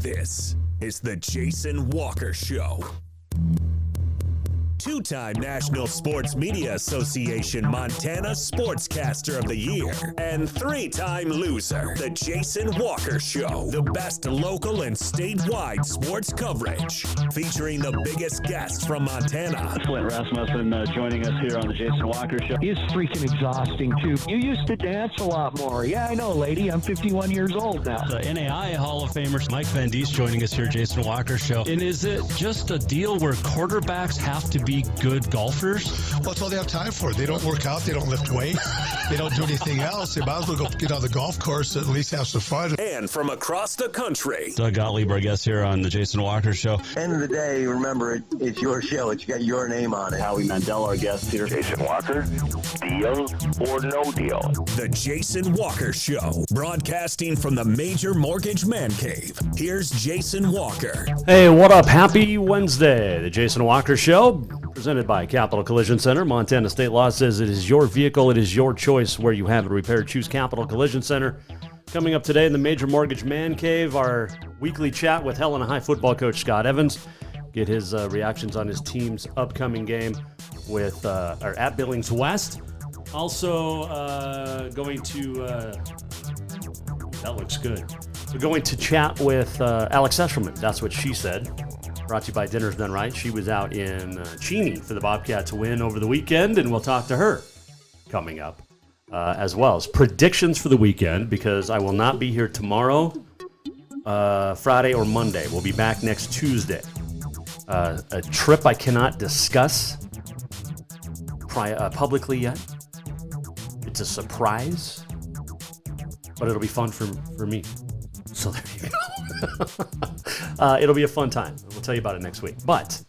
This is the Jason Walker Show. Two-time National Sports Media Association Montana Sportscaster of the Year and three-time loser, the Jason Walker Show. The best local and statewide sports coverage, featuring the biggest guests from Montana. Flint Rasmussen joining us here on the Jason Walker Show. He's freaking exhausting, too. You used to dance a lot more. Yeah, I know, lady. I'm 51 years old now. The NAI Hall of Famer Mike Van Diest joining us here, Jason Walker Show. And is it just a deal where quarterbacks have to be good golfers? Well, that's all they have time for. They don't work out. They don't lift weights. They don't do anything else. They might as well go get on the golf course and at least have some fun. And from across the country, Doug Gottlieb, our guest here on the Jason Walker Show. End of the day, remember, it's your show. It's got your name on it. Howie Mandel, our guest here. Jason Walker, deal or no deal? the Jason Walker Show, broadcasting from the Major Mortgage Man Cave. Here's Jason Walker. Hey, what up? Happy Wednesday. The Jason Walker Show, presented by Capital Collision Center. Montana state law says it is your vehicle, it is your choice where you have it repaired. Choose Capital Collision Center. Coming up today in the Major Mortgage Man Cave, our weekly chat with Helena High football coach Scott Evans. Get his reactions on his team's upcoming game with at Billings West. Also going to that looks good. We're going to chat with Alex Eschelman. That's what she said. Brought to you by Dinner's Done Right. She was out in Cheney for the Bobcats win over the weekend, and we'll talk to her coming up, as well as predictions for the weekend, because I will not be here tomorrow, Friday, or Monday. We'll be back next Tuesday. A trip I cannot discuss publicly yet. It's a surprise, but it'll be fun for me. So there you go. It'll be a fun time. We'll tell you about it next week. But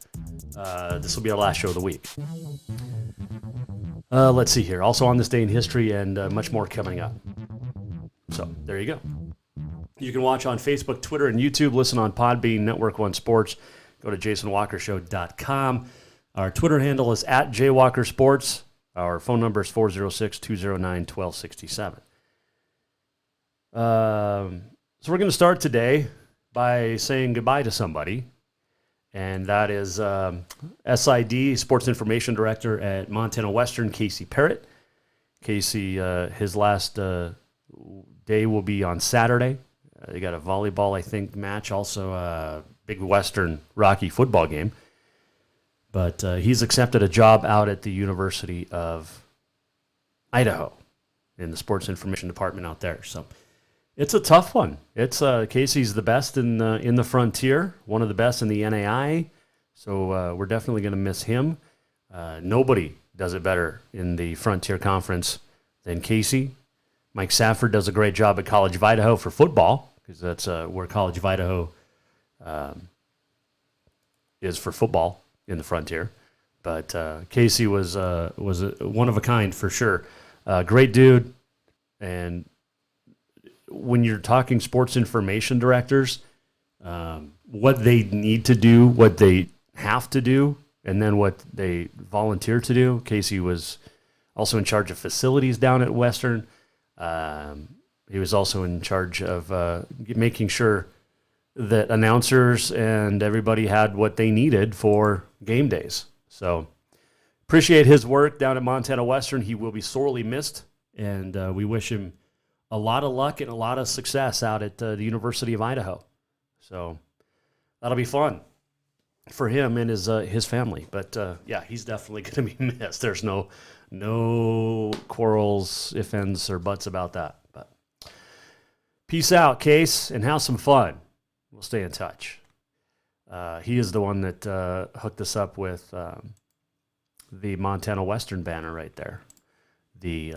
this will be our last show of the week. Let's see here. Also on this day in history and much more coming up. So there you go. You can watch on Facebook, Twitter, and YouTube. Listen on Podbean, Network One Sports. Go to jasonwalkershow.com. Our Twitter handle is at jwalkersports. Our phone number is 406-209-1267. So we're going to start today by saying goodbye to somebody, and that is SID, Sports Information Director at Montana Western, Casey Parrott. Casey, his last day will be on Saturday. They got a volleyball, I think, match, also a big Western Rocky football game. But he's accepted a job out at the University of Idaho in the Sports Information Department out there. So it's a tough one. It's Casey's the best in the Frontier, one of the best in the NAI. So we're definitely going to miss him. Nobody does it better in the Frontier Conference than Casey. Mike Safford does a great job at College of Idaho for football, because that's where College of Idaho is for football in the Frontier. But Casey was one of a kind for sure. Great dude. And when you're talking sports information directors, what they need to do, what they have to do, and then what they volunteer to do. Casey was also in charge of facilities down at Western. He was also in charge of making sure that announcers and everybody had what they needed for game days. So appreciate his work down at Montana Western. He will be sorely missed, and we wish him a lot of luck and a lot of success out at the University of Idaho. So that'll be fun for him and his family. But yeah, he's definitely going to be missed. There's no quarrels, ifs, ands, or buts about that. But peace out, Case, and have some fun. We'll stay in touch. He is the one that hooked us up with the Montana Western banner right there. The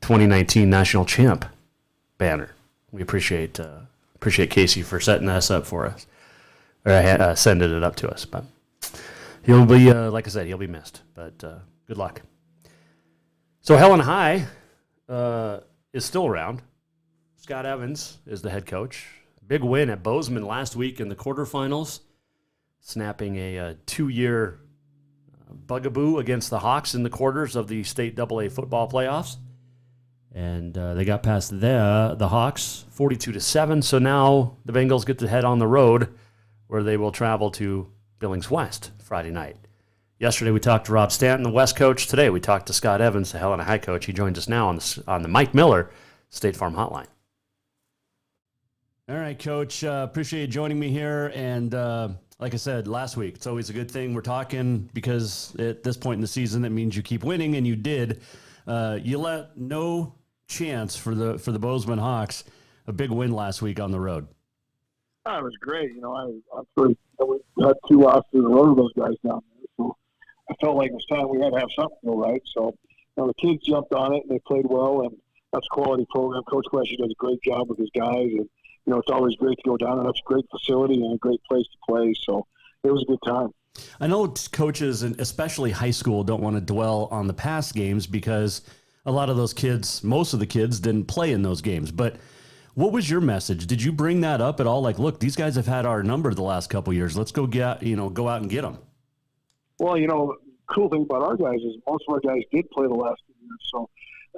2019 National Champ banner. We appreciate Casey for setting us up for us, or sending it up to us. But he'll be, like I said, he'll be missed. But good luck. So Helena High is still around. Scott Evans is the head coach. Big win at Bozeman last week in the quarterfinals, snapping a 2-year bugaboo against the Hawks in the quarters of the state AA football playoffs. And they got past the Hawks 42-7. So now the Bengals get to head on the road where they will travel to Billings West Friday night. Yesterday we talked to Rob Stanton, the West coach. Today we talked to Scott Evans, the Helena High coach. He joins us now on the Mike Miller State Farm Hotline. All right, Coach. Appreciate you joining me here. And like I said last week, it's always a good thing we're talking because at this point in the season, that means you keep winning, and you did. You let no chance for the Bozeman Hawks. A big win last week on the road. Oh, it was great. We had 2 losses in a row of those guys down there, so I felt like it was time we had to have something go right. So the kids jumped on it and they played well, and that's a quality program. Coach Queshy does a great job with his guys, and it's always great to go down there. That's a great facility and a great place to play. So it was a good time. I know coaches, and especially high school, don't want to dwell on the past games because a lot of those kids, most of the kids, didn't play in those games. But what was your message? Did you bring that up at all? Like, look, these guys have had our number the last couple of years. Let's go go out and get them. Well, the cool thing about our guys is most of our guys did play the last 2 years. So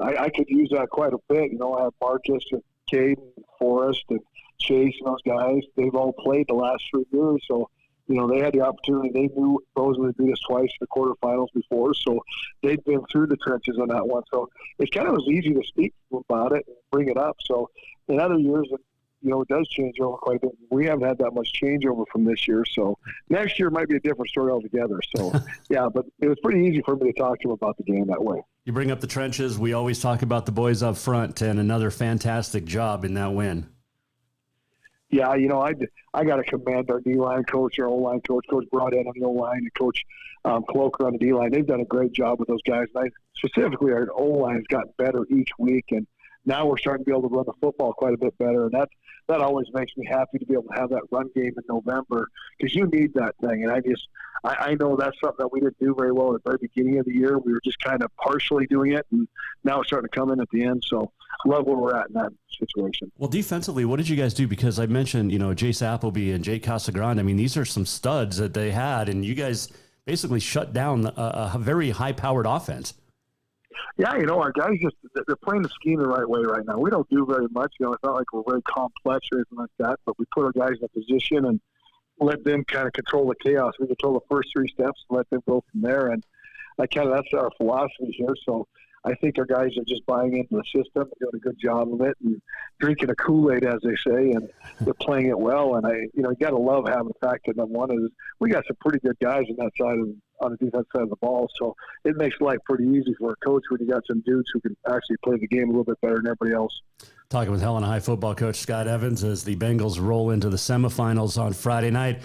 I could use that quite a bit. I have Marcus and Cade and Forrest and Chase and those guys. They've all played the last 3 years. So, they had the opportunity. They knew Bozeman had beat us twice in the quarterfinals before. So they'd been through the trenches on that one. So it kind of was easy to speak about it and bring it up. So in other years, it does change over quite a bit. We haven't had that much changeover from this year. So next year might be a different story altogether. So, yeah, but it was pretty easy for me to talk to him about the game that way. You bring up the trenches. We always talk about the boys up front, and another fantastic job in that win. Yeah, I got to commend our D-line coach, our O-line coach, Coach Broadhead on the O-line, and Coach Cloaker on the D-line. They've done a great job with those guys. And specifically, our O-line has gotten better each week, and now we're starting to be able to run the football quite a bit better. And that always makes me happy to be able to have that run game in November because you need that thing. And I know that's something that we didn't do very well at the very beginning of the year. We were just kind of partially doing it, and now it's starting to come in at the end. So I love where we're at in that situation. Well, defensively, what did you guys do? Because I mentioned, Jace Appleby and Jake Casagrande. I mean, these are some studs that they had, and you guys basically shut down a very high-powered offense. Yeah, our guys they're playing the scheme the right way right now. We don't do very much. It's not like we're very complex or anything like that, but we put our guys in a position and let them kind of control the chaos. We control the first 3 steps and let them go from there. And that's our philosophy here. So I think our guys are just buying into the system, doing a good job of it, and drinking a Kool-Aid, as they say, and they're playing it well. And you got to love having the fact that number one is we got some pretty good guys on that side on the defense side of the ball. So it makes life pretty easy for a coach when you got some dudes who can actually play the game a little bit better than everybody else. Talking with Helena High football coach Scott Evans as the Bengals roll into the semifinals on Friday night.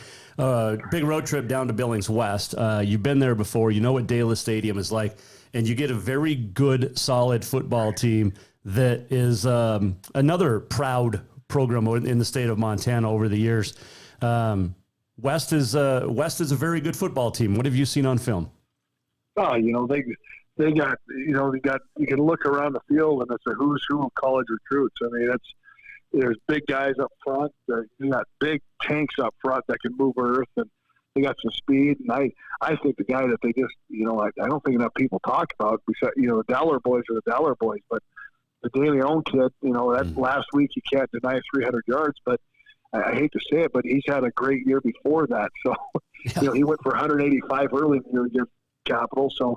Big road trip down to Billings West. You've been there before. You know what Dayla Stadium is like. And you get a very good, solid football team that is another proud program in the state of Montana over the years. West is a very good football team. What have you seen on film? Oh, they got you can look around the field and it's a who's who of college recruits. I mean, there's big guys up front. You got big tanks up front that can move earth, and they got some speed. And I think the guy that they just I don't think enough people talk about. Besides, the Dowler boys are the Dowler boys, but the De Leon kid, that last week you can't deny 300 yards, but I hate to say it, but he's had a great year before that. So, he went for 185 early in the year against Capital. So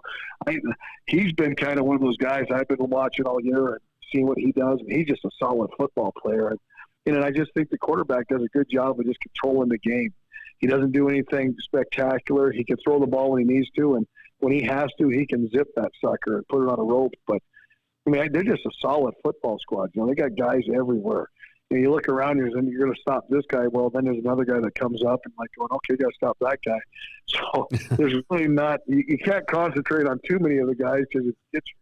he's been kind of one of those guys I've been watching all year and seeing what he does. And he's just a solid football player. And I just think the quarterback does a good job of just controlling the game. He doesn't do anything spectacular. He can throw the ball when he needs to. And when he has to, he can zip that sucker and put it on a rope. But, they're just a solid football squad. They got guys everywhere. You look around here and you're going to stop this guy. Well, then there's another guy that comes up and going, okay, you got to stop that guy. So there's really not, you can't concentrate on too many of the guys because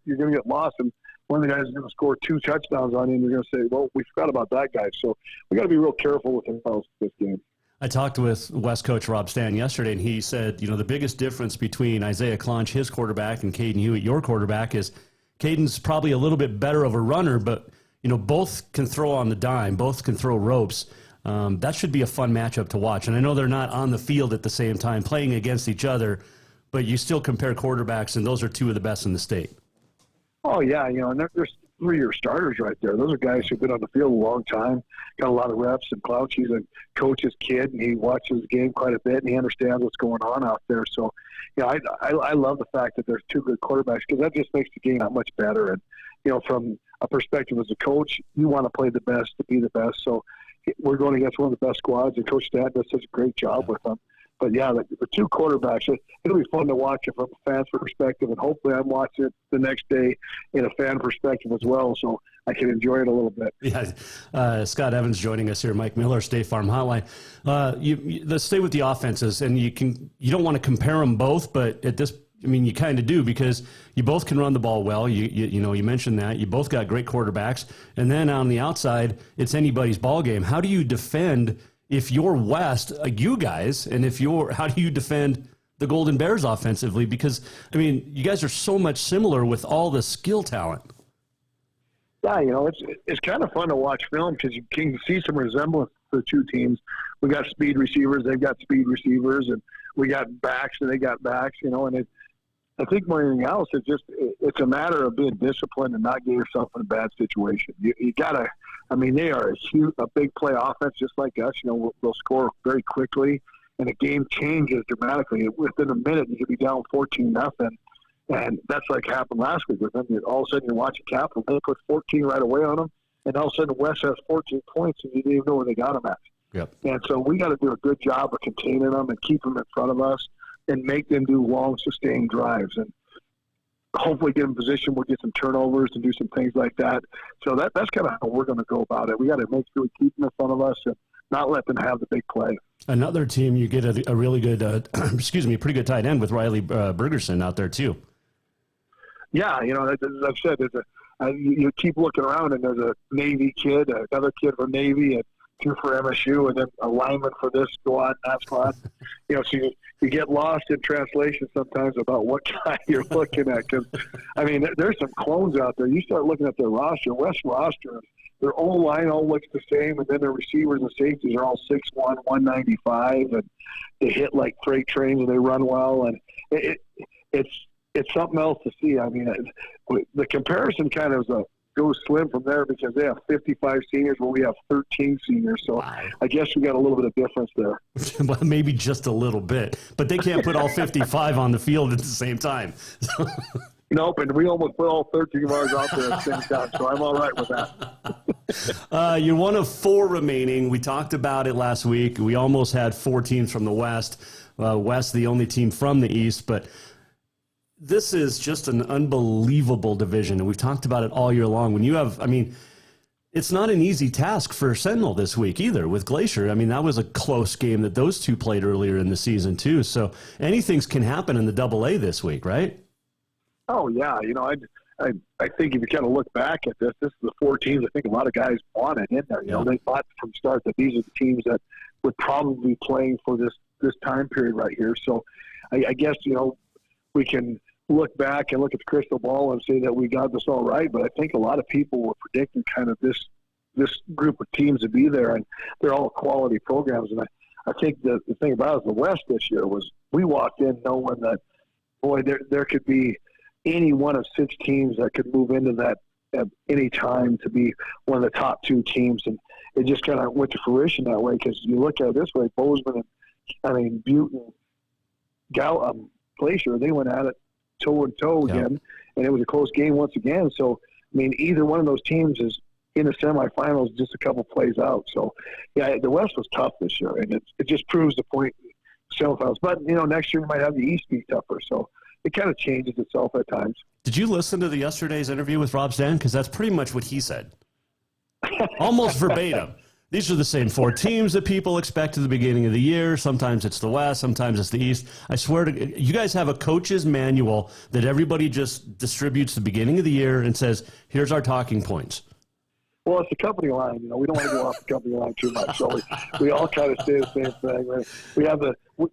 you're going to get lost. And one of the guys is going to score 2 touchdowns on you and you're going to say, well, we forgot about that guy. So we got to be real careful with ourselves this game. I talked with West coach Rob Stanton yesterday, and he said, the biggest difference between Isaiah Clonch, his quarterback, and Caden Hewitt, your quarterback, is Caden's probably a little bit better of a runner, but both can throw on the dime, both can throw ropes. That should be a fun matchup to watch. And I know they're not on the field at the same time playing against each other, but you still compare quarterbacks, and those are 2 of the best in the state. Oh, yeah. And they're 3-year starters right there. Those are guys who've been on the field a long time, got a lot of reps, and Clouch, he's a coach's kid, and he watches the game quite a bit, and he understands what's going on out there. So, I love the fact that there's 2 good quarterbacks, because that just makes the game that much better. And, from a perspective as a coach, you want to play the best to be the best. So we're going against one of the best squads, and Coach Dad does such a great job with them. But, yeah, the 2 quarterbacks, it'll be fun to watch it from a fan's perspective, and hopefully I'm watching it the next day in a fan perspective as well, so I can enjoy it a little bit. Yeah, Scott Evans joining us here, Mike Miller, State Farm Hotline. Let's stay with the offenses, and you don't want to compare them both, but at this, you kind of do, because you both can run the ball well. You mentioned that. You both got great quarterbacks, and then on the outside, it's anybody's ball game. How do you defend if you're West, you guys, and how do you defend the Golden Bears offensively? Because, you guys are so much similar with all the skill talent. Yeah, it's kind of fun to watch film, because you can see some resemblance to the 2 teams. We got speed receivers, they've got speed receivers, and we got backs, and they got backs, and I think more than anything else, it's a matter of being disciplined and not getting yourself in a bad situation. You got to, they are a big play offense just like us. They'll score very quickly, and the game changes dramatically. Within a minute, you could be down 14-0, and that's like happened last week with them. All of a sudden, you're watching Capital, they put 14 right away on them, and all of a sudden, West has 14 points, and you didn't even know where they got them at. Yep. And so we got to do a good job of containing them and keep them in front of us, and make them do long, sustained drives, and hopefully get in position where we get some turnovers and do some things like that. So that's kind of how we're going to go about it. We got to make sure we keep them in front of us and not let them have the big play. Another team, you get a really good, pretty good tight end with Riley Bergerson out there too. Yeah, as I've said, you keep looking around, and there's a Navy kid, another kid for Navy, and 2 for MSU, and then a lineman for this squad, that squad. So you get lost in translation sometimes about what guy you're looking at, because, there's some clones out there. You start looking at their roster, West roster, their O-line all looks the same, and then their receivers and safeties are all 6'1", 195, and they hit like freight trains, and they run well, and it's something else to see. The comparison kind of goes slim from there, because they have 55 seniors where we have 13 seniors. So wow. I guess we got a little bit of difference there. Well, maybe just a little bit, but they can't put all 55 on the field at the same time. Nope, and we almost put all 13 of ours out there at the same time, so I'm all right with that. You're one of 4 remaining. We talked about it last week. We almost had 4 teams from the West. West, the only team from the East, but this is just an unbelievable division, and we've talked about it all year long. When you have, it's not an easy task for Sentinel this week either with Glacier. That was a close game that those 2 played earlier in the season too. So anything can happen in the AA this week, right? Oh yeah, I think if you kind of look back at this is the 4 teams I think a lot of guys wanted in there. They thought from the start that these are the teams that would probably be playing for this time period right here. So I guess we can look back and look at the crystal ball and say that we got this all right, but I think a lot of people were predicting kind of this group of teams to be there, and they're all quality programs. And I think the thing about the West this year was we walked in knowing that, boy, there could be any one of 6 teams that could move into that at any time to be one of the top 2 teams, and it just kind of went to fruition that way, because you look at it this way, Bozeman and Butte and Glacier, they went at it toe-and-toe again, and it was a close game once again. So, either one of those teams is in the semifinals just a couple plays out. So, yeah, the West was tough this year, and it just proves the point in semifinals. But, next year we might have the East be tougher. So it kind of changes itself at times. Did you listen to yesterday's interview with Rob Stan? Because that's pretty much what he said. Almost verbatim. These are the same 4 teams that people expect at the beginning of the year. Sometimes it's the West, sometimes it's the East. I swear to you guys have a coach's manual that everybody just distributes the beginning of the year and says, here's our talking points. Well, it's the company line. We don't want to go off the company line too much. So we all kind of say the same thing. Right? We have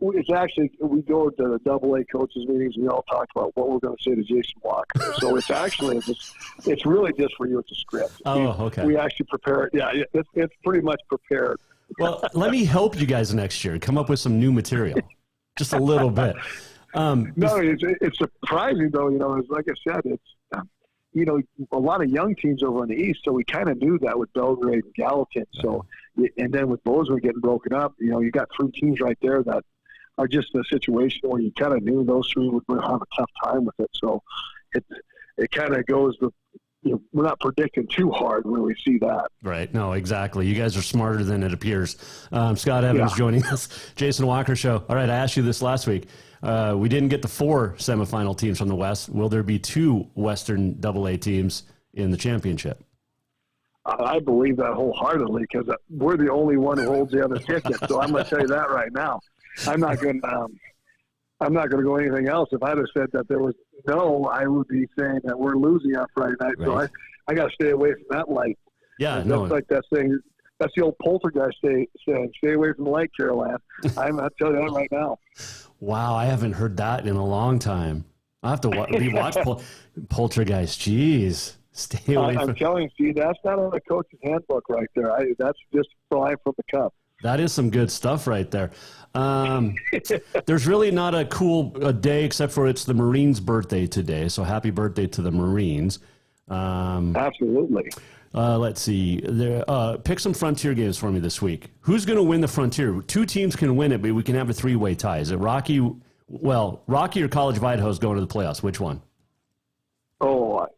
it's actually, we go to the AA coaches meetings. We all talk about what we're going to say to Jason Walker. So it's actually, it's really just for you. It's a script. Oh, okay. We actually prepare it. Yeah, it's pretty much prepared. Well, let me help you guys next year come up with some new material. Just a little bit. No, it's surprising though. Like I said, a lot of young teams over in the East, so we kind of knew that with Belgrade and Gallatin. So, and then with Bozeman getting broken up, you got 3 teams right there that are just in a situation where you kind of knew those 3 would have a tough time with it. So it kind of goes to, we're not predicting too hard when we see that. Right. No, exactly. You guys are smarter than it appears. Scott Evans joining us, Jason Walker Show. All right, I asked you this last week. We didn't get the 4 semifinal teams from the West. Will there be 2 Western AA teams in the championship? I believe that wholeheartedly because we're the only one who holds the other ticket. So I'm going to tell you that right now. I'm not going to go anything else. If I'd have said that there was no, I would be saying that we're losing on Friday night. Right. So I got to stay away from that light. Yeah, that's like that thing. That's the old poltergeist saying, stay away from the light, Caroline. I'm not telling you that right now. Wow, I haven't heard that in a long time. I have to rewatch Poltergeist. Jeez, stay away from. I'm telling you, that's not on the coach's handbook right there. That's just flying from the cup. That is some good stuff right there. There's really not a cool day except for it's the Marines' birthday today. So happy birthday to the Marines. Absolutely. Let's see. Pick some Frontier games for me this week. Who's going to win the Frontier? 2 teams can win it, but we can have a 3-way tie. Is it Rocky? Well, Rocky or College of Idaho is going to the playoffs. Which one? Oh,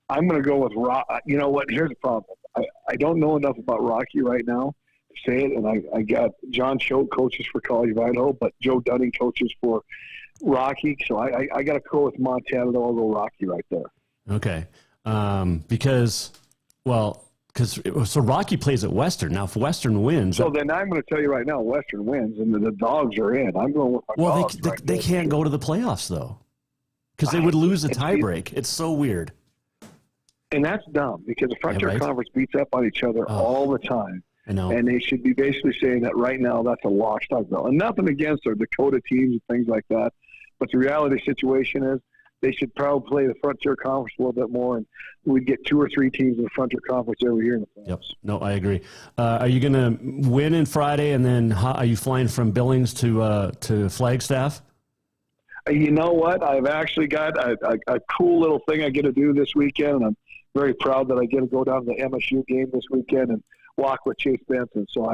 I'm going to go with Rock. You know what? Here's the problem. I don't know enough about Rocky right now to say it, and I got John Choate coaches for College of Idaho, but Joe Dunning coaches for Rocky. So I got to go with Montana. Though I'll go Rocky right there. Okay, because Rocky plays at Western. Now, if Western wins... So then I'm going to tell you right now, Western wins, and the Dogs are in. I'm going with my Dogs. They can't go to the playoffs, though, because they would lose a tiebreak. It's so weird. And that's dumb, because the Frontier Conference beats up on each other all the time. I know. And they should be basically saying that right now that's a lock stock bill. And nothing against our Dakota teams and things like that. But the reality situation is they should probably play the Frontier Conference a little bit more, and we'd get 2 or 3 teams in the Frontier Conference every year in the playoffs. Yep. No, I agree. Are you going to win in Friday, and then are you flying from Billings to Flagstaff? You know what? I've actually got a cool little thing I get to do this weekend, and I'm very proud that I get to go down to the MSU game this weekend and walk with Chase Benson. So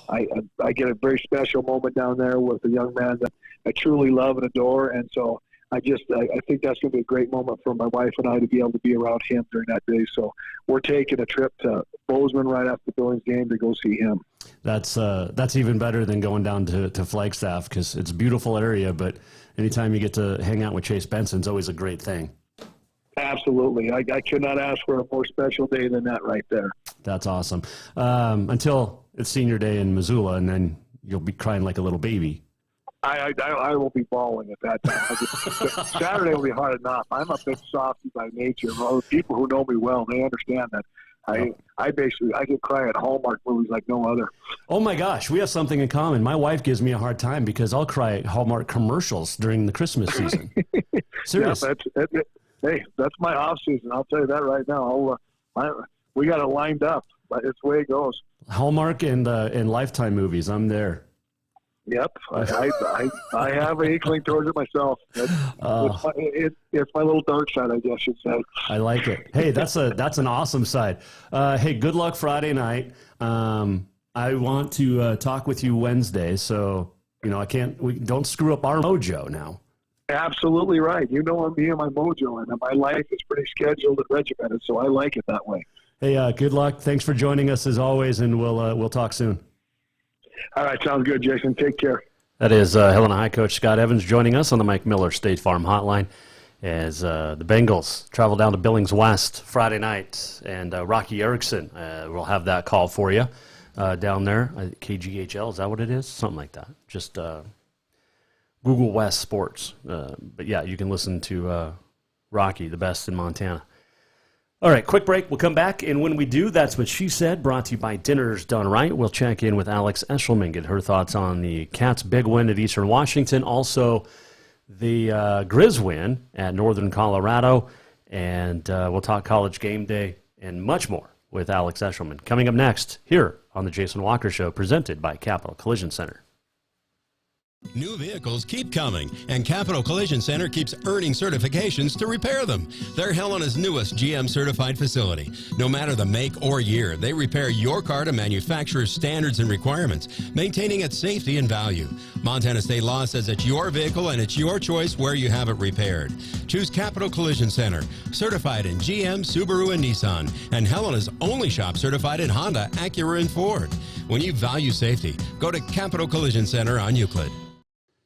I get a very special moment down there with a young man that I truly love and adore, and so I think that's going to be a great moment for my wife and I to be able to be around him during that day. So we're taking a trip to Bozeman right after the Billings game to go see him. That's even better than going down to Flagstaff, because it's a beautiful area, but anytime you get to hang out with Chase Benson, it's always a great thing. Absolutely. I could not ask for a more special day than that right there. That's awesome. Until it's senior day in Missoula, and then you'll be crying like a little baby. I will be bawling at that time. Saturday will be hard enough. I'm a bit softy by nature. Well, people who know me well, they understand that. I can cry at Hallmark movies like no other. Oh my gosh, we have something in common. My wife gives me a hard time because I'll cry at Hallmark commercials during the Christmas season. Seriously. Yeah, that's my off season. I'll tell you that right now. We got it lined up, but it's the way it goes. Hallmark and Lifetime movies. I'm there. Yep, I have an inkling towards it myself. It's my little dark side, I guess you'd say. I like it. Hey, that's an awesome side. Hey, good luck Friday night. I want to talk with you Wednesday, so we don't screw up our mojo now. Absolutely right. You know me and my mojo, and my life is pretty scheduled and regimented, so I like it that way. Hey, good luck. Thanks for joining us as always, and we'll talk soon. All right, sounds good, Jason. Take care. That is Helena High coach Scott Evans joining us on the Mike Miller State Farm Hotline as the Bengals travel down to Billings West Friday night, and Rocky Erickson will have that call for you down there. KGHL, is that what it is? Something like that. Just Google West Sports. But yeah, you can listen to Rocky, the best in Montana. All right, quick break. We'll come back, and when we do, That's What She Said, brought to you by Dinner's Done Right. We'll check in with Alex Eschelman, get her thoughts on the Cats' big win at Eastern Washington, also the Griz win at Northern Colorado, and we'll talk College Game Day and much more with Alex Eschelman. Coming up next here on the Jason Walker Show, presented by Capital Collision Center. New vehicles keep coming, and Capital Collision Center keeps earning certifications to repair them. They're Helena's newest GM-certified facility. No matter the make or year, they repair your car to manufacturer's standards and requirements, maintaining its safety and value. Montana state law says it's your vehicle and it's your choice where you have it repaired. Choose Capital Collision Center, certified in GM, Subaru, and Nissan, and Helena's only shop certified in Honda, Acura, and Ford. When you value safety, go to Capital Collision Center on Euclid.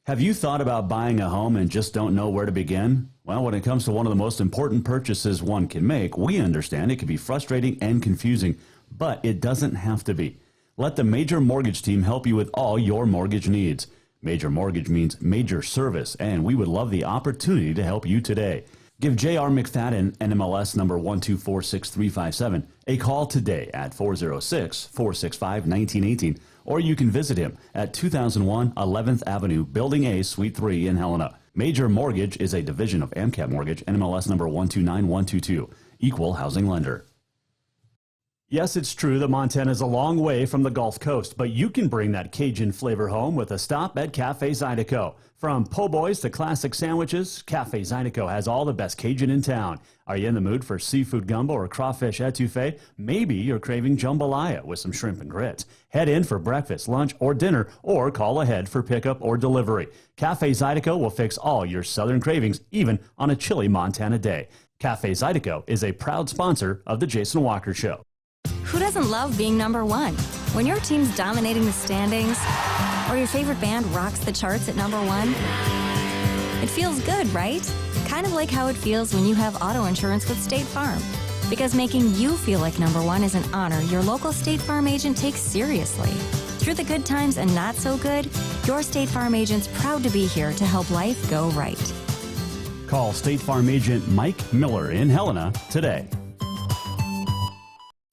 Have you thought about buying a home and just don't know where to begin? Well, when it comes to one of the most important purchases one can make, we understand it can be frustrating and confusing, but it doesn't have to be. Let the Major Mortgage team help you with all your mortgage needs. Major Mortgage means major service, and we would love the opportunity to help you today. Give J.R. McFadden, NMLS number 1246357, a call today at 406-465-1918, or you can visit him at 2001 11th Avenue, Building A, Suite 3 in Helena. Major Mortgage is a division of AMCAP Mortgage, NMLS number 129122, equal housing lender. Yes, it's true that Montana is a long way from the Gulf Coast, but you can bring that Cajun flavor home with a stop at Cafe Zydeco. From po' boys to classic sandwiches, Cafe Zydeco has all the best Cajun in town. Are you in the mood for seafood gumbo or crawfish etouffee? Maybe you're craving jambalaya with some shrimp and grits. Head in for breakfast, lunch, or dinner, or call ahead for pickup or delivery. Cafe Zydeco will fix all your southern cravings, even on a chilly Montana day. Cafe Zydeco is a proud sponsor of The Jason Walker Show. Who doesn't love being number one? When your team's dominating the standings, or your favorite band rocks the charts at number one, it feels good, right? Kind of like how it feels when you have auto insurance with State Farm. Because making you feel like number one is an honor your local State Farm agent takes seriously. Through the good times and not so good, your State Farm agent's proud to be here to help life go right. Call State Farm agent Mike Miller in Helena today.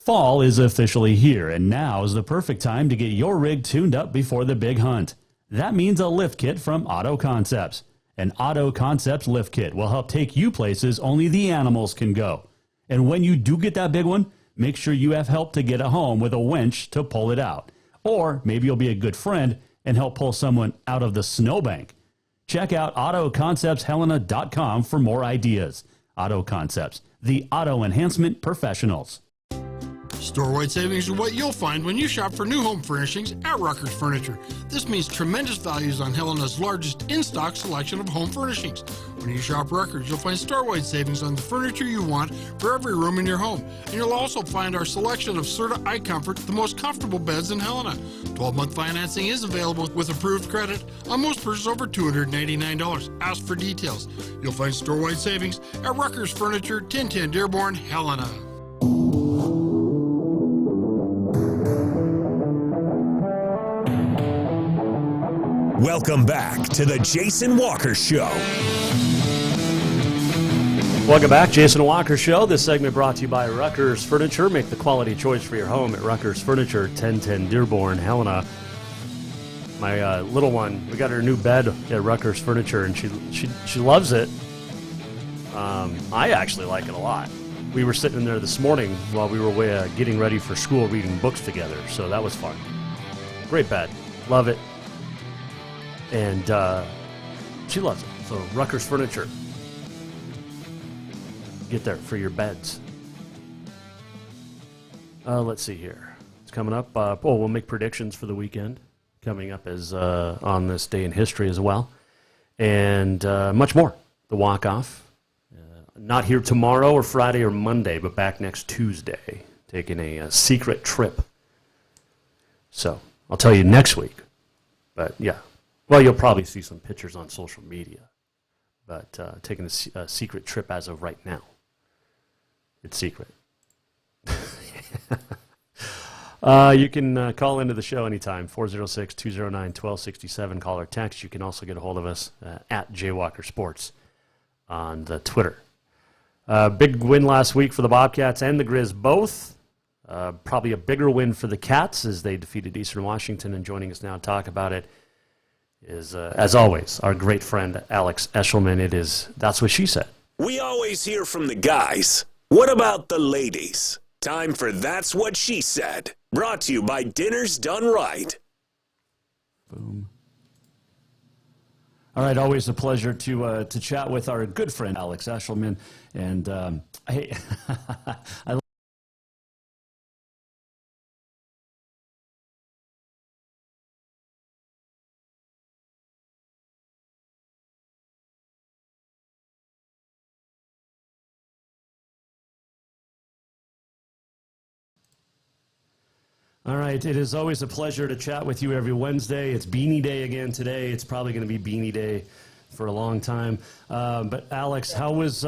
Fall is officially here, and now is the perfect time to get your rig tuned up before the big hunt. That means a lift kit from Auto Concepts. An Auto Concepts lift kit will help take you places only the animals can go. And when you do get that big one, make sure you have help to get it home with a winch to pull it out. Or maybe you'll be a good friend and help pull someone out of the snowbank. Check out AutoConceptsHelena.com for more ideas. Auto Concepts, the auto enhancement professionals. Store-wide savings are what you'll find when you shop for new home furnishings at Rucker's Furniture. This means tremendous values on Helena's largest in-stock selection of home furnishings. When you shop Rucker's, you'll find store-wide savings on the furniture you want for every room in your home. And you'll also find our selection of Serta iComfort, the most comfortable beds in Helena. 12-month financing is available with approved credit on most purchases over $289. Ask for details. You'll find store-wide savings at Rucker's Furniture, 1010 Dearborn, Helena. Welcome back to the Jason Walker Show. Welcome back, Jason Walker Show. This segment brought to you by Rucker's Furniture. Make the quality choice for your home at Rucker's Furniture, 1010 Dearborn, Helena. My little one, we got her new bed at Rucker's Furniture, and she loves it. I actually like it a lot. We were sitting in there this morning while we were getting ready for school, reading books together, so that was fun. Great bed. Love it. And she loves it. So Rucker's Furniture. Get there for your beds. Let's see here. It's coming up. We'll make predictions for the weekend. Coming up as on this day in history as well. And much more. The walk-off. Not here tomorrow or Friday or Monday, but back next Tuesday. Taking a secret trip. So I'll tell you next week. But yeah. Well, you'll probably see some pictures on social media, but taking a secret trip as of right now. It's secret. You can call into the show anytime, 406-209-1267, call or text. You can also get a hold of us at JWalker Sports on the Twitter. Big win last week for the Bobcats and the Griz both. Probably a bigger win for the Cats as they defeated Eastern Washington, and joining us now to talk about it is, as always, our great friend Alex Eschelman. That's what she said. We always hear from the guys. What about the ladies? Time for That's What She Said. Brought to you by Dinners Done Right. Boom. All right, always a pleasure to chat with our good friend Alex Eschelman, and I All right, it is always a pleasure to chat with you every Wednesday. It's Beanie Day again today. It's probably going to be Beanie Day for a long time. But Alex, how was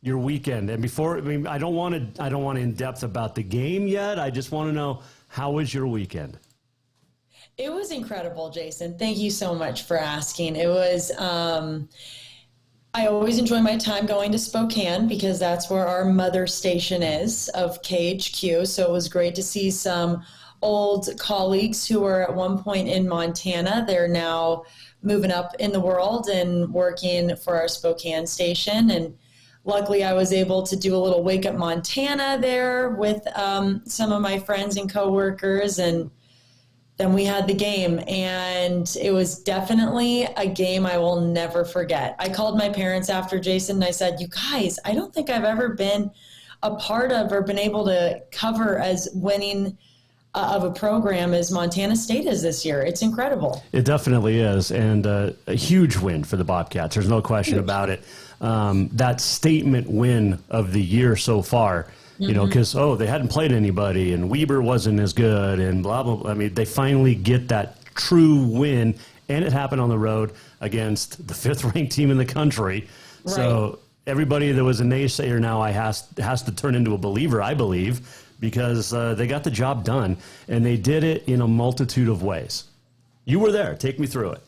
your weekend? And before, I don't want to in depth about the game yet. I just want to know, how was your weekend? It was incredible, Jason. Thank you so much for asking. It was. I always enjoy my time going to Spokane because that's where our mother station is of KHQ. So it was great to see some old colleagues who were at one point in Montana. They're now moving up in the world and working for our Spokane station. And luckily I was able to do a little Wake Up Montana there with some of my friends and coworkers. And then we had the game, and it was definitely a game I will never forget. I called my parents after, Jason, and I said, you guys, I don't think I've ever been a part of or been able to cover as winning of a program as Montana State is this year. It's incredible. It definitely is, and a huge win for the Bobcats. There's no question about it. That statement win of the year so far, you know, because, they hadn't played anybody, and Weber wasn't as good, and blah, blah, blah. I mean, they finally get that true win, and it happened on the road against the 5th-ranked team in the country. Right. So everybody that was a naysayer now has to turn into a believer, I believe, because they got the job done, and they did it in a multitude of ways. You were there. Take me through it.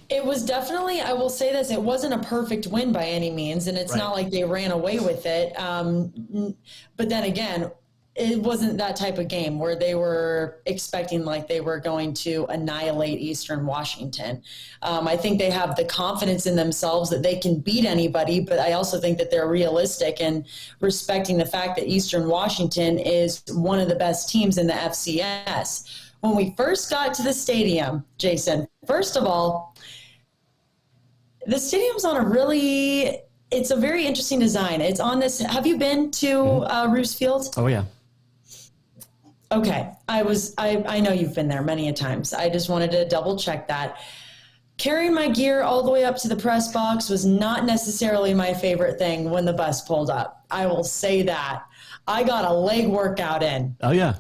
It was definitely, I will say this, it wasn't a perfect win by any means, and it's not like they ran away with it. But then again, it wasn't that type of game where they were expecting like they were going to annihilate Eastern Washington. I think they have the confidence in themselves that they can beat anybody, but I also think that they're realistic and respecting the fact that Eastern Washington is one of the best teams in the FCS. When we first got to the stadium, Jason, first of all, the stadium's on it's a very interesting design. It's on this, have you been to Roos Field? Oh, yeah. Okay. I know you've been there many a times. I just wanted to double check that. Carrying my gear all the way up to the press box was not necessarily my favorite thing when the bus pulled up. I will say that. I got a leg workout in. Oh, yeah.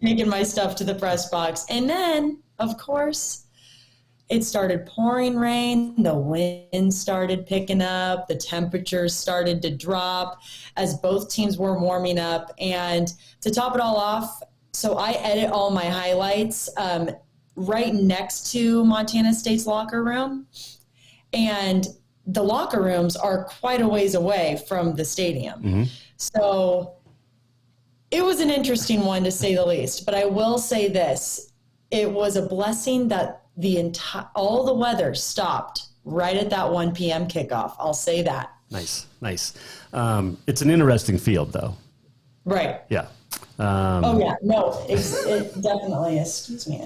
Taking my stuff to the press box. And then, of course, it started pouring rain. The wind started picking up. The temperatures started to drop as both teams were warming up. And to top it all off, so I edit all my highlights right next to Montana State's locker room. And the locker rooms are quite a ways away from the stadium. So it was an interesting one, to say the least. But I will say this. It was a blessing that all the weather stopped right at that 1 p.m. kickoff. I'll say that. Nice. It's an interesting field, though. Right. Yeah. Oh, yeah. No, it definitely is. Excuse me.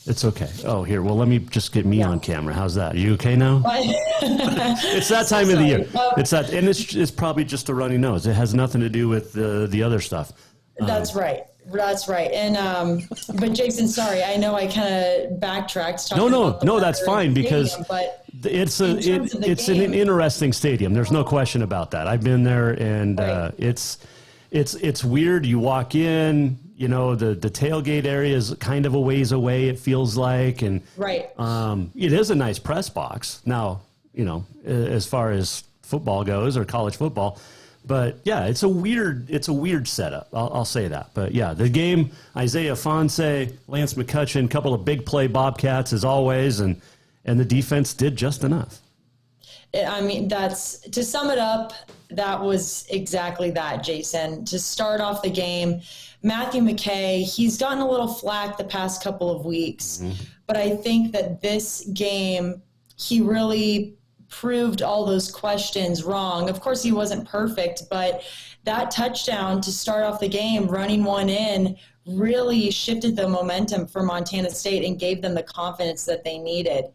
It's okay. Oh, here. Well, let me just get me on camera. How's that? Are you okay now? It's that time of the year. And it's probably just a runny nose. It has nothing to do with the other stuff. That's right. And but Jason, sorry, I know I kind of backtracked. No, that's fine, because but it's an interesting stadium. There's no question about that. I've been there, and it's weird. You walk in, you know, the tailgate area is kind of a ways away, it feels like, and it is a nice press box. Now, you know, as far as football goes, or college football. But yeah, it's a weird setup. I'll say that. But yeah, the game, Isaiah Fonse, Lance McCutcheon, a couple of big play Bobcats as always, and the defense did just enough. I mean, to sum it up, that was exactly that, Jason. To start off the game, Matthew McKay, he's gotten a little flack the past couple of weeks, but I think that this game, he really proved all those questions wrong. Of course, he wasn't perfect, but that touchdown to start off the game, running one in, really shifted the momentum for Montana State and gave them the confidence that they needed.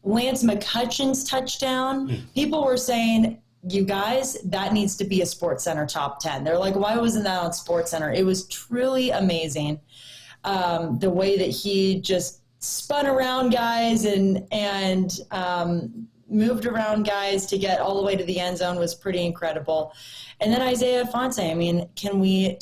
Lance McCutcheon's touchdown. People were saying, you guys, that needs to be a SportsCenter top 10. They're like, why wasn't that on SportsCenter? It was truly amazing. The way that he just spun around guys and moved around guys to get all the way to the end zone was pretty incredible. And then Isaiah Fonse, I mean, can we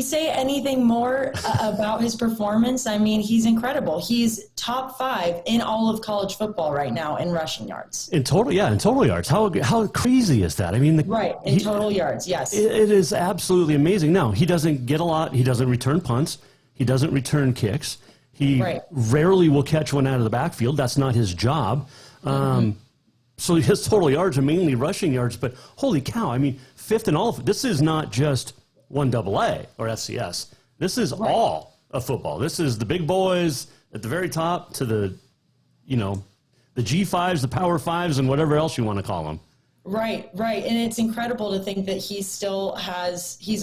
say anything more about his performance? I mean, he's incredible. He's top 5 in all of college football right now in rushing yards. In total yards. How crazy is that? I mean, total yards, yes. It is absolutely amazing. Now, he doesn't get a lot. He doesn't return punts. He doesn't return kicks. He rarely will catch one out of the backfield. That's not his job. So his total yards are mainly rushing yards, but holy cow, I mean, 5th in all of it. This is not just 1AA or FCS. This is all of football. This is the big boys at the very top to the G5s, the Power 5s, and whatever else you want to call them. Right. And it's incredible to think that he's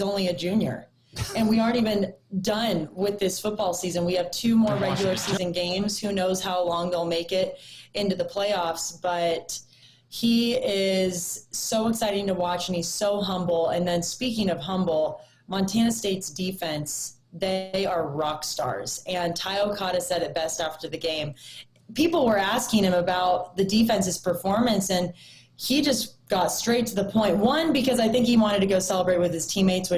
only a junior. And we aren't even done with this football season. We have 2 more regular season games. Who knows how long they'll make it into the playoffs, but he is so exciting to watch, and he's so humble. And then speaking of humble, Montana State's defense, they are rock stars. And Ty Okada said it best after the game. People were asking him about the defense's performance, and he just got straight to the point. One, because I think he wanted to go celebrate with his teammates,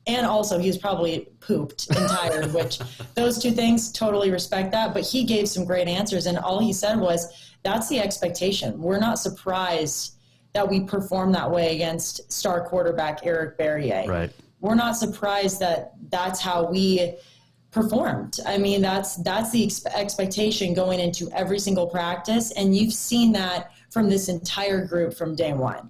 and also he was probably pooped and tired, which those 2 things, totally respect that. But he gave some great answers, and all he said was, that's the expectation. We're not surprised that we perform that way against star quarterback Eric Berrier. Right. We're not surprised that that's how we performed. I mean, that's the expectation going into every single practice, and you've seen that from this entire group from day one.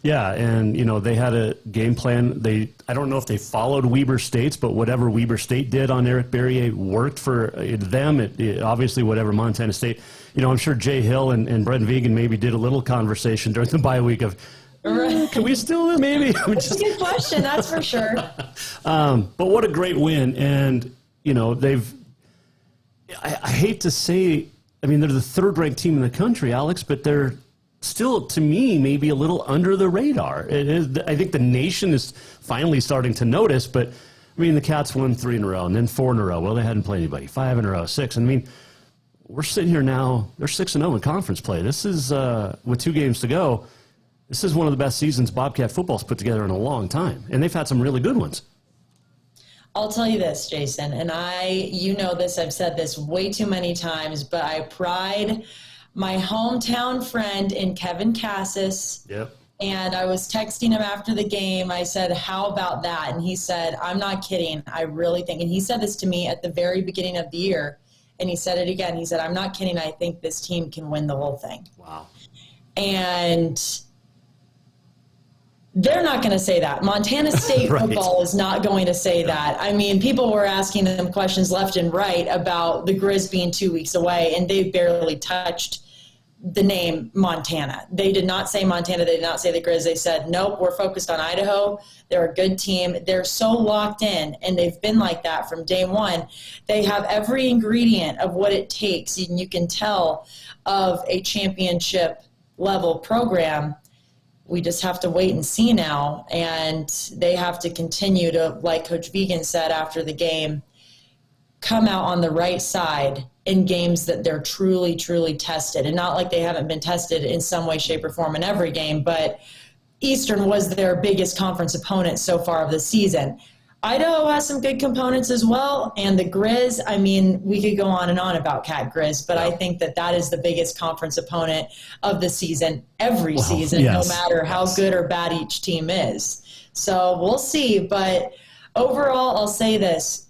Yeah, and they had a game plan. I don't know if they followed Weber State's, but whatever Weber State did on Eric Berrier worked for them. It obviously, whatever Montana State, I'm sure Jay Hill and Brent Vegan maybe did a little conversation during the bye week of, can we still maybe? That's a good question, that's for sure. But what a great win, and I hate to say, I mean, they're the 3rd ranked team in the country, Alex, but they're still, to me, maybe a little under the radar. I think the nation is finally starting to notice, but I mean, the Cats won 3 in a row and then 4 in a row. Well, they hadn't played anybody. 5 in a row, 6. I mean, we're sitting here now, they're 6-0 in conference play. This is, with 2 games to go, this is one of the best seasons Bobcat football's put together in a long time. And they've had some really good ones. I'll tell you this, Jason, and you know this, I've said this way too many times, but I pride my hometown friend in Kevin Cassis. Yep. And I was texting him after the game. I said, how about that? And he said, I'm not kidding. I really think, and he said this to me at the very beginning of the year, and he said it again. He said, I'm not kidding. I think this team can win the whole thing. Wow. And they're not going to say that. Montana State football is not going to say that. I mean, people were asking them questions left and right about the Griz being 2 weeks away, and they barely touched the name Montana. They did not say Montana. They did not say the Griz. They said, nope, we're focused on Idaho. They're a good team. They're so locked in, and they've been like that from day one. They have every ingredient of what it takes, and you can tell, of a championship level program. We just have to wait and see now, and they have to continue to, like Coach Vegan said after the game, come out on the right side in games that they're truly, truly tested. And not like they haven't been tested in some way, shape, or form in every game, but Eastern was their biggest conference opponent so far of the season. Idaho has some good components as well, and the Griz, I mean, we could go on and on about Cat Griz, but I think that is the biggest conference opponent of the season, every season, no matter how good or bad each team is. So we'll see, but overall, I'll say this.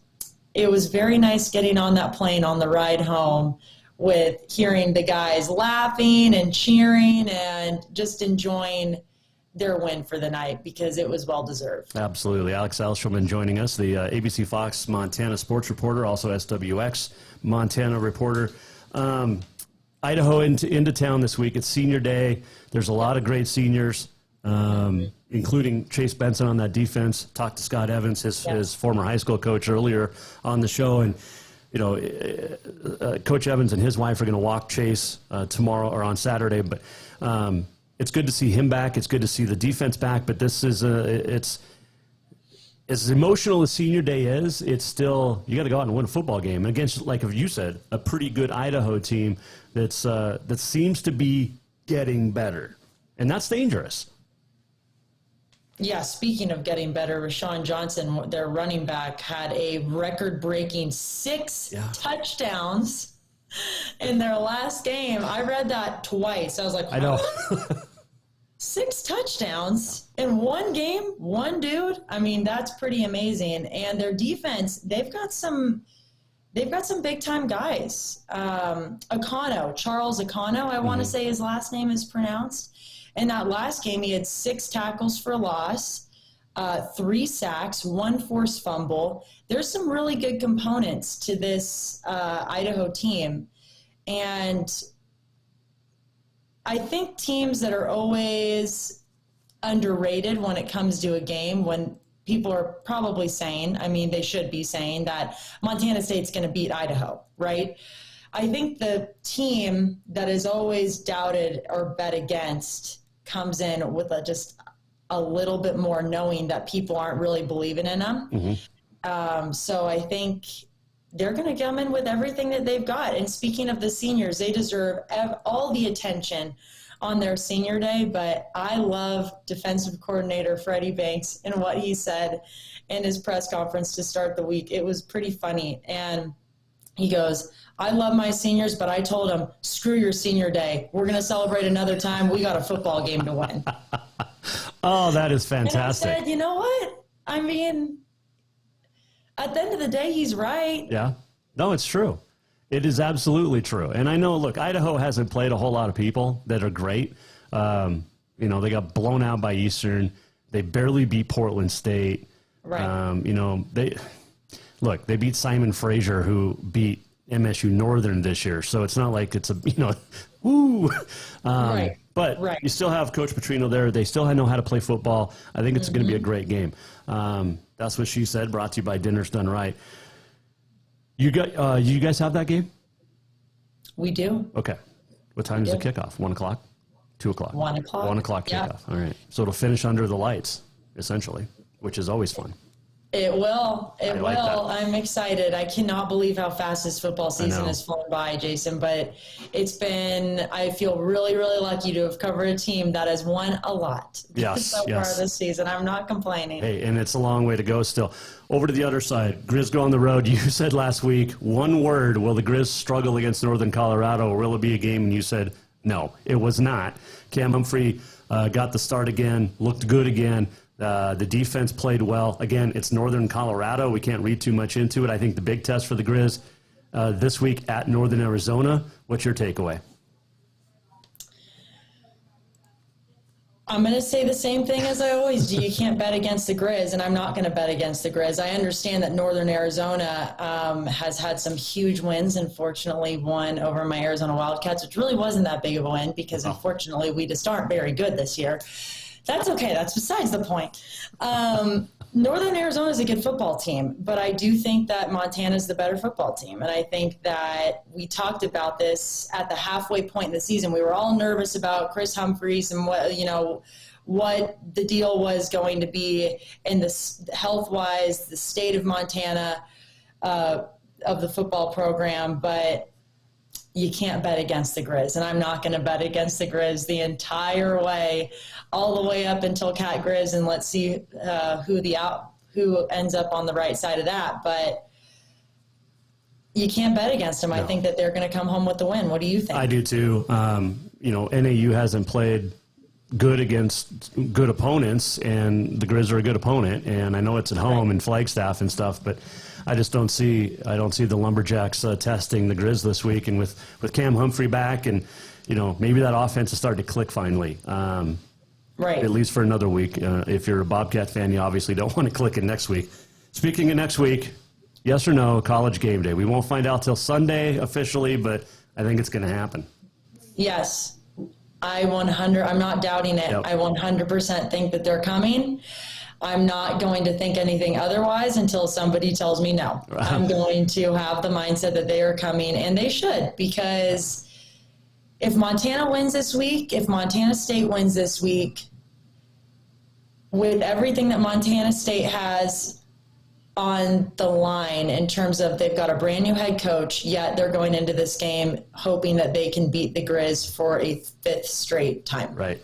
It was very nice getting on that plane on the ride home with hearing the guys laughing and cheering and just enjoying their win for the night because it was well-deserved. Absolutely. Alex Eschelman joining us, the ABC Fox Montana sports reporter, also SWX Montana reporter. Idaho into town this week. It's senior day. There's a lot of great seniors, including Chase Benson on that defense. Talked to Scott Evans, his former high school coach, earlier on the show. And, Coach Evans and his wife are going to walk Chase tomorrow or on Saturday, but it's good to see him back. It's good to see the defense back, but this is it's as emotional as senior day is, it's still, you got to go out and win a football game against, like you said, a pretty good Idaho team that seems to be getting better, and that's dangerous. Yeah, speaking of getting better, Rashawn Johnson, their running back, had a record-breaking 6 touchdowns in their last game. I read that twice. I was like, I know. 6 touchdowns in one game, one dude. I mean, that's pretty amazing. And their defense, they've got some big-time guys. Charles Acano, I want to say his last name is pronounced. In that last game, he had 6 tackles for loss, 3 sacks, 1 forced fumble. There's some really good components to this Idaho team. And I think teams that are always underrated when it comes to a game, when people are probably saying, I mean, they should be saying that Montana State's going to beat Idaho, right? I think the team that is always doubted or bet against comes in with just a little bit more knowing that people aren't really believing in them. Mm-hmm. So I think they're going to come in with everything that they've got. And speaking of the seniors, they deserve all the attention on their senior day. But I love defensive coordinator Freddie Banks and what he said in his press conference to start the week. It was pretty funny. And he goes, I love my seniors, but I told them, screw your senior day. We're going to celebrate another time. We got a football game to win. Oh, that is fantastic. And I said, you know what? I mean, at the end of the day, he's right. Yeah. No, it's true. It is absolutely true. And I know, look, Idaho hasn't played a whole lot of people that are great. They got blown out by Eastern. They barely beat Portland State. Right. They beat Simon Fraser, who beat MSU Northern this year. So it's not like it's woo. Right. But you still have Coach Petrino there. They still know how to play football. I think it's going to be a great game. That's what she said, brought to you by Dinner's Done Right. You guys have that game? We do. Okay. What time is the kickoff? 1 o'clock? 2 o'clock? 1 o'clock. 1 o'clock kickoff. All right. So it'll finish under the lights, essentially, which is always fun. It will. It like will. that. I'm excited. I cannot believe how fast this football season has flown by, Jason. But I feel really, really lucky to have covered a team that has won a lot far this season. I'm not complaining. Hey, and it's a long way to go still. Over to the other side, Griz go on the road. You said last week, one word, will the Griz struggle against Northern Colorado, or will it be a game? And you said, no, it was not. Cam Humphrey got the start again, looked good again. The defense played well. Again, it's Northern Colorado. We can't read too much into it. I think the big test for the Griz this week at Northern Arizona. What's your takeaway? I'm going to say the same thing as I always do. You can't bet against the Griz, and I'm not going to bet against the Griz. I understand that Northern Arizona has had some huge wins, and fortunately won over my Arizona Wildcats, which really wasn't that big of a win because, unfortunately, we just aren't very good this year. That's okay. That's besides the point. Northern Arizona is a good football team, but I do think that Montana is the better football team. And I think that we talked about this at the halfway point in the season. We were all nervous about Chris Humphreys and what the deal was going to be in the health-wise, the state of Montana of the football program. But you can't bet against the Griz, and I'm not going to bet against the Griz the entire way, all the way up until Cat Griz, and let's see who ends up on the right side of that. But you can't bet against them. No. I think that they're going to come home with the win. What do you think? I do too. NAU hasn't played good against good opponents, and the Griz are a good opponent. And I know it's at home in Flagstaff and stuff, but I just don't see the Lumberjacks testing the Griz this week. And with Cam Humphrey back, and maybe that offense is starting to click finally. Right. At least for another week. If you're a Bobcat fan, you obviously don't want to click it next week. Speaking of next week, yes or no, College game day. We won't find out till Sunday officially, but I think it's going to happen. Yes. I'm not doubting it. Yep. I 100% think that they're coming. I'm not going to think anything otherwise until somebody tells me no. Right. I'm going to have the mindset that they are coming, and they should, because if Montana wins this week, if Montana State wins this week, with everything that Montana State has on the line in terms of they've got a brand new head coach, yet they're going into this game hoping that they can beat the Griz for a 5th straight time. Right.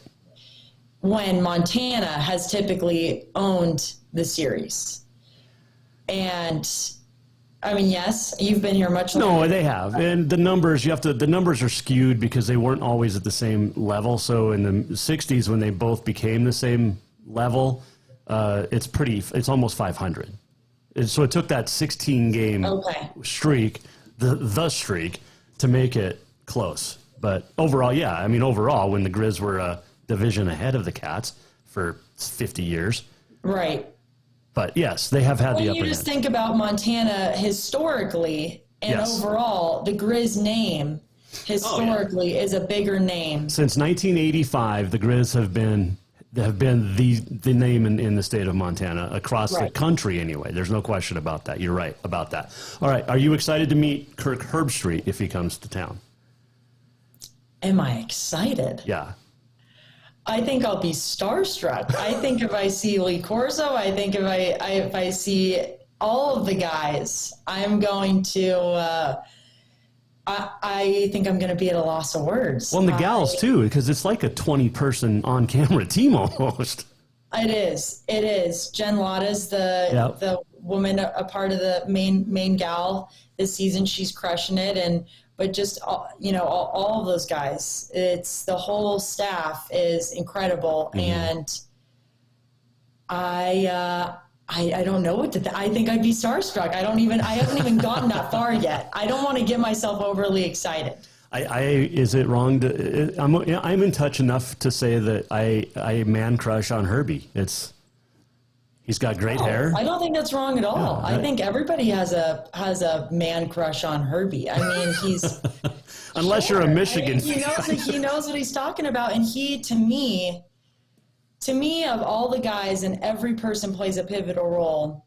When Montana has typically owned the series. And I mean, yes, you've been here much longer. No, they have. And the numbers, the numbers are skewed because they weren't always at the same level. So in the 60s, when they both became the same level, it's almost 500. And so it took that 16-game streak, the streak, to make it close. But overall, yeah, I mean, overall, when the Griz were a division ahead of the Cats for 50 years. Right. But yes, they have had the upper hand. You just think about Montana historically and overall, the Griz name historically is a bigger name. Since 1985, the Griz have been the name in the state of Montana, across the country anyway. There's no question about that. You're right about that. All right, are you excited to meet Kirk Herbstreit if he comes to town? Am I excited? Yeah. I think I'll be starstruck. I think if I see Lee Corso, I think if I see all of the guys, I'm going to I think I'm going to be at a loss of words. Well, and the gals too, because it's like a 20-person on-camera team almost. It is. Jen Lotta's the woman, a part of the main gal this season. She's crushing it, but just all of those guys. It's the whole staff is incredible, and I don't know what to I think I'd be starstruck. I haven't even gotten that far yet. I don't want to get myself overly excited. Is it wrong to? I'm in touch enough to say that I man crush on Herbie. He's got great hair. I don't think that's wrong at all. I think everybody has a man crush on Herbie. I mean, he's unless you're a Michigan fan. He knows what he's talking about, and he to me, of all the guys, and every person plays a pivotal role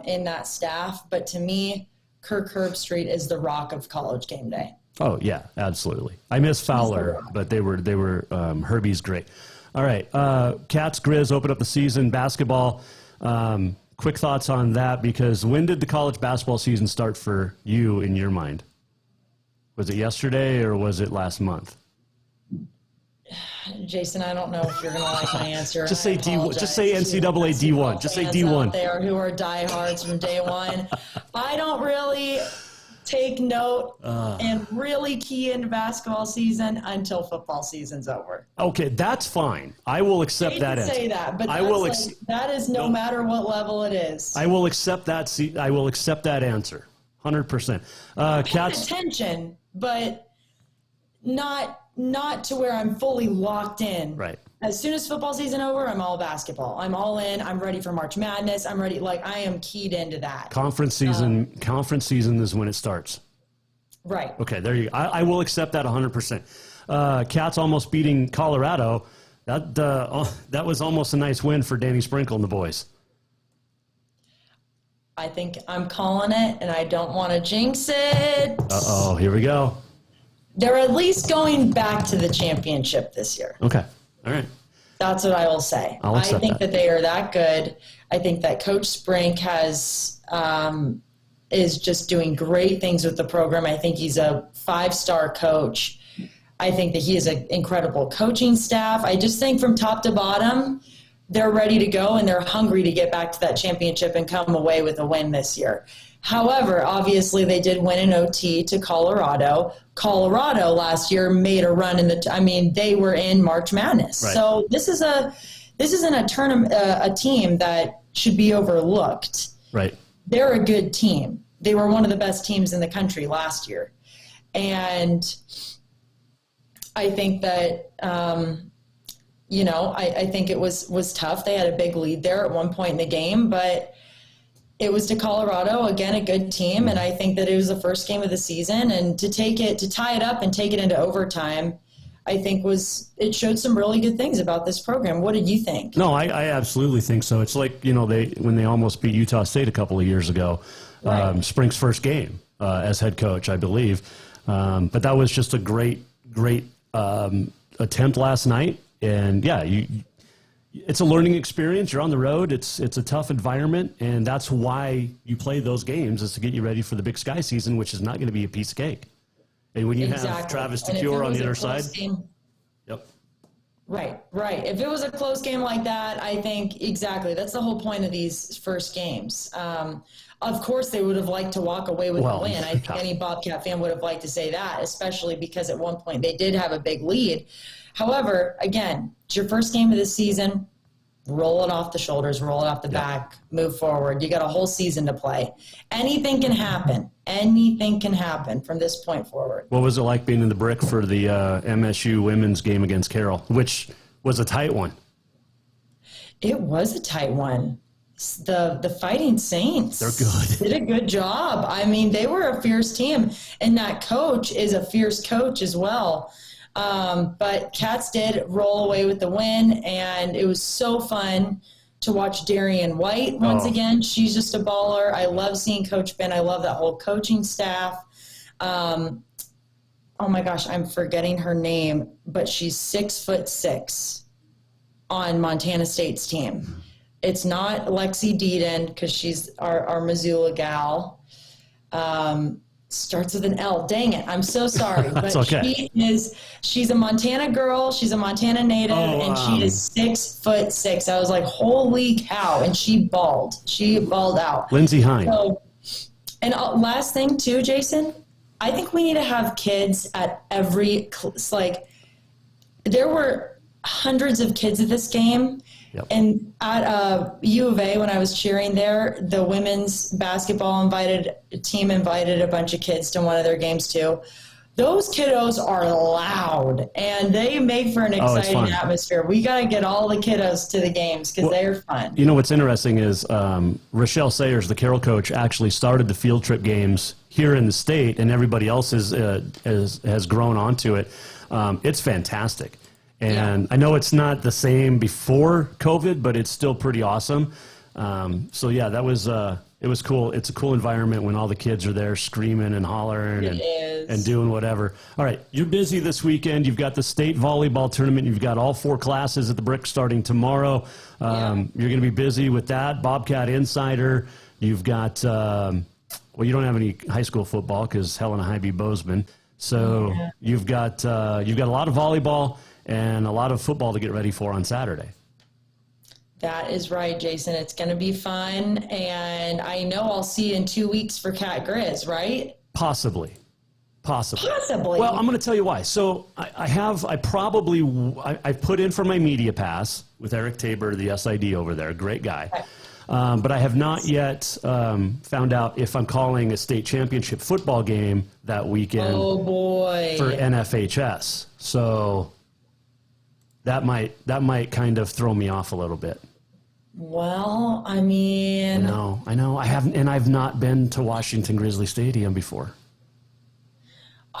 in that staff, but to me, Kirk Herbstreit is the rock of College game day. Oh yeah, absolutely. I miss Fowler, but they were Herbie's great. All right, Cats Griz open up the season. Basketball. Quick thoughts on that, because when did the college basketball season start for you in your mind? Was it yesterday or was it last month? Jason, I don't know if you're going to like my answer. Just say D1. Just say NCAA D1. Just say D1. Out there who are diehards from day one. I don't really take note and really key into basketball season until football season's over. Okay, that's fine. I will accept that answer. Say that, but that is no matter what level it is. I will accept that. I will accept that answer. 100%. Cats attention, but not to where I'm fully locked in. Right. As soon as football season over, I'm all basketball. I'm all in. I'm ready for March Madness. I'm ready. I am keyed into that. Conference season is when it starts. Right. Okay, there you go. I will accept that 100%. Cats almost beating Colorado. That was almost a nice win for Danny Sprinkle and the boys. I think I'm calling it, and I don't want to jinx it. Uh-oh, here we go. They're at least going back to the championship this year. Okay. All right. That's what I will say. I think that they are that good. I think that Coach Sprink is just doing great things with the program. I think he's a 5-star coach. I think that he has an incredible coaching staff. I just think from top to bottom, they're ready to go, and they're hungry to get back to that championship and come away with a win this year. However, obviously they did win an OT to Colorado. Colorado last year made a run they were in March Madness. Right. So this isn't a tournament, a team that should be overlooked. Right. They're a good team. They were one of the best teams in the country last year. And I think that, I think it was tough. They had a big lead there at one point in the game, but it was to Colorado, again, a good team, and I think that it was the first game of the season, and to tie it up and take it into overtime, I think it showed some really good things about this program. What did you think? No, I absolutely think so. It's like, when they almost beat Utah State a couple of years ago, right. Sprink's first game as head coach, I believe. But that was just a great attempt last night. And yeah, it's a learning experience. You're on the road. It's a tough environment. And that's why you play those games, is to get you ready for the Big Sky season, which is not going to be a piece of cake. And when you have Travis DeCure on the other side. Yep. Right. If it was a close game like that, I think exactly. That's the whole point of these first games. Of course, they would have liked to walk away with a win. I think any Bobcat fan would have liked to say that, especially because at one point they did have a big lead. However, again, it's your first game of the season. Roll it off the shoulders, roll it off the back, move forward. You got a whole season to play. Anything can happen. Anything can happen from this point forward. What was it like being in the brick for the MSU women's game against Carroll, which was a tight one? It was a tight one. The Fighting Saints, they're good. Did a good job. I mean, they were a fierce team, and that coach is a fierce coach as well. But Cats did roll away with the win, and it was so fun to watch Darian White once again. She's just a baller. I love seeing Coach Ben. I love that whole coaching staff. Oh my gosh, I'm forgetting her name, but she's 6'6" on Montana State's team. It's not Lexi Deedon, because she's our Missoula gal. Starts with an L. Dang it. I'm so sorry. That's but okay. She's a Montana girl. She's a Montana native, and she is 6'6". I was like, holy cow. And she balled. She balled out. Lindsey Hine. So, and last thing too, Jason, I think we need to have kids at every, there were hundreds of kids at this game. Yep. And at U of A, when I was cheering there, the women's basketball team invited a bunch of kids to one of their games too. Those kiddos are loud, and they make for an exciting atmosphere. We got to get all the kiddos to the games because they're fun. You know what's interesting is Rochelle Sayers, the Carroll coach, actually started the field trip games here in the state, and everybody else has grown onto it. It's fantastic. And I know it's not the same before COVID, but it's still pretty awesome. So yeah, that was it was cool. It's a cool environment when all the kids are there screaming and hollering and doing whatever. All right, you're busy this weekend. You've got the state volleyball tournament. You've got all 4 classes at the Brick starting tomorrow. You're going to be busy with that. Bobcat Insider. You've got well, you don't have any high school football because Helena High beat Bozeman. So you've got a lot of volleyball and a lot of football to get ready for on Saturday. That is right, Jason. It's going to be fun, and I know I'll see you in 2 weeks for Cat Griz, right? Possibly. Well, I'm going to tell you why. So I put in for my media pass with Eric Tabor, the SID over there, great guy. Okay. But I have not yet found out if I'm calling a state championship football game that weekend for NFHS. So that might kind of throw me off a little bit. Well, I mean, I know. I've not been to Washington Grizzly Stadium before.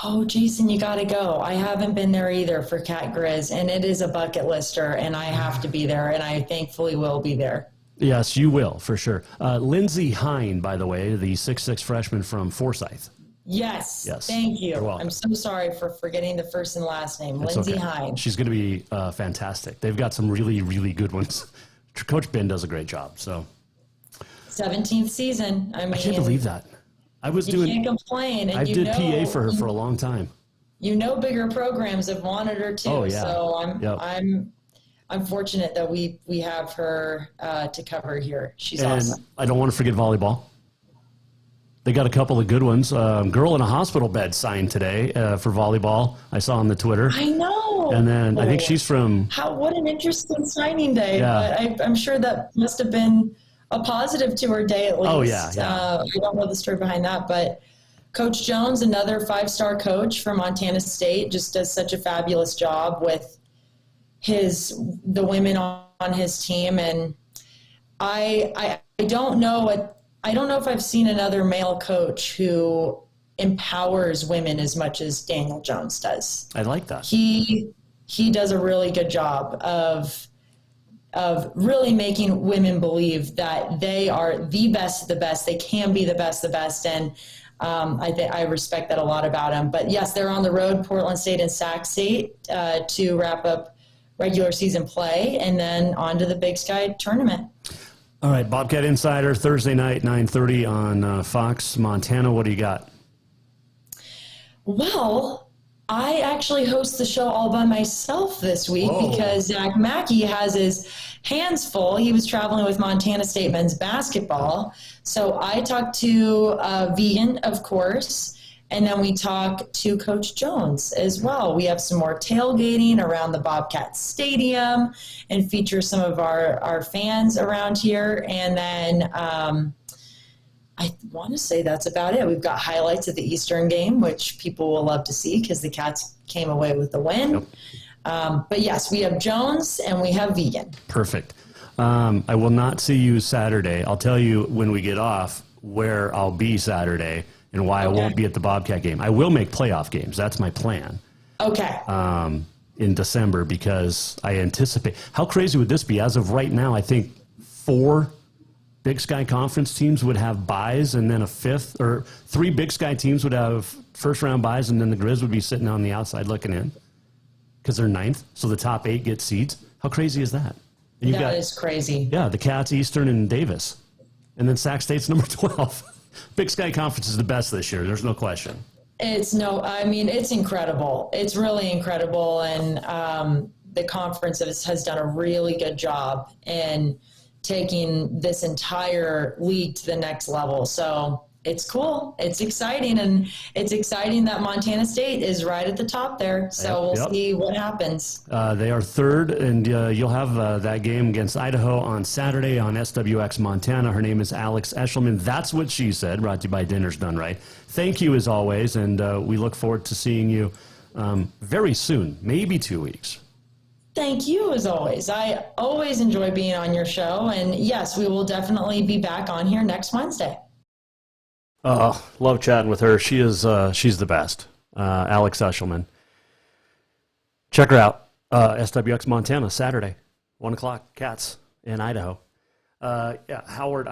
Oh, Jason, you got to go. I haven't been there either for Cat Griz, and it is a bucket lister, and I have to be there, and I thankfully will be there. Yes, you will, for sure. Lindsey Hine, by the way, the 6'6" freshman from Forsyth. Yes. Thank you. You're welcome. I'm so sorry for forgetting the first and last name. Lindsey Hine. She's going to be fantastic. They've got some really, really good ones. Coach Ben does a great job. So 17th season. I can't believe that. Can't complain. And I did PA for her for a long time. Bigger programs have wanted her too. Oh, yeah. So I'm fortunate that we have her to cover here. She's awesome. I don't want to forget volleyball. They got a couple of good ones. Girl in a hospital bed signed today for volleyball. I saw on the Twitter. I know. And then I think she's from... What an interesting signing day. Yeah. But I'm sure that must have been a positive to her day at least. Oh, yeah. I don't know the story behind that, but Coach Jones, another 5-star coach from Montana State, just does such a fabulous job with the women on his team. And I don't know if I've seen another male coach who empowers women as much as Daniel Jones does. I like that. He does a really good job of really making women believe that they are the best of the best. They can be the best of the best. And I respect that a lot about him. But yes, they're on the road, Portland State and Sac State, to wrap up regular season play, and then on to the Big Sky tournament. All right, Bobcat Insider, Thursday night, 9:30 on Fox, Montana. What do you got? Well, I actually host the show all by myself this week because Zach Mackey has his hands full. He was traveling with Montana State men's basketball. So I talked to Vegan, of course, and then we talk to Coach Jones as well. We have some more tailgating around the Bobcat Stadium and feature some of our fans around here. And then I want to say that's about it. We've got highlights of the Eastern game, which people will love to see because the Cats came away with the win. Yep. But yes, we have Jones and we have Vegan. Perfect. I will not see you Saturday. I'll tell you when we get off where I'll be Saturday and why I won't be at the Bobcat game. I will make playoff games. That's my plan. Okay. In December, because I anticipate. How crazy would this be? As of right now, I think 4 Big Sky Conference teams would have buys, and then a fifth, or 3 Big Sky teams would have first-round buys, and then the Griz would be sitting on the outside looking in because they're 9th, so the top 8 get seeds. How crazy is that? And that is crazy. Yeah, the Cats, Eastern, and Davis. And then Sac State's number 12. Big Sky Conference is the best this year. There's no question. It's incredible. It's really incredible. And the conference has done a really good job in taking this entire league to the next level. So it's cool. It's exciting. And it's exciting that Montana State is right at the top there. So we'll see what happens. They are 3rd, and you'll have that game against Idaho on Saturday on SWX Montana. Her name is Alex Eschelman. That's what she said, brought to you by Dinner's Done Right. Thank you as always, and we look forward to seeing you very soon, maybe 2 weeks. Thank you, as always. I always enjoy being on your show, and yes, we will definitely be back on here next Wednesday. Love chatting with her. She's the best. Alex Eschelman. Check her out. SWX Montana, Saturday, 1 o'clock, Cats in Idaho. Howard,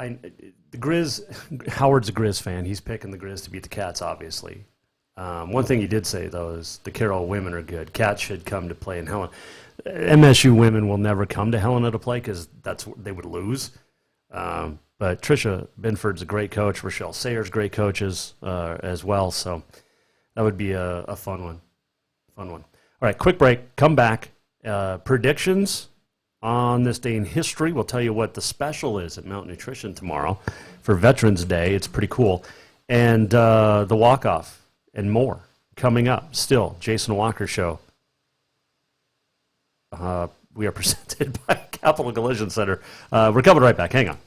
Howard's a Griz fan. He's picking the Griz to beat the Cats, obviously. One thing he did say, though, is the Carroll women are good. Cats should come to play in Helena. MSU women will never come to Helena to play because they would lose. But Tricia Binford's a great coach. Rochelle Sayer's great coaches as well. So that would be a fun one. All right, quick break. Come back. Predictions on this day in history. We'll tell you what the special is at Mount Nutrition tomorrow for Veterans Day. It's pretty cool. And the walk-off and more coming up. Still, Jason Walker Show. We are presented by Capital Collision Center. We're coming right back. Hang on.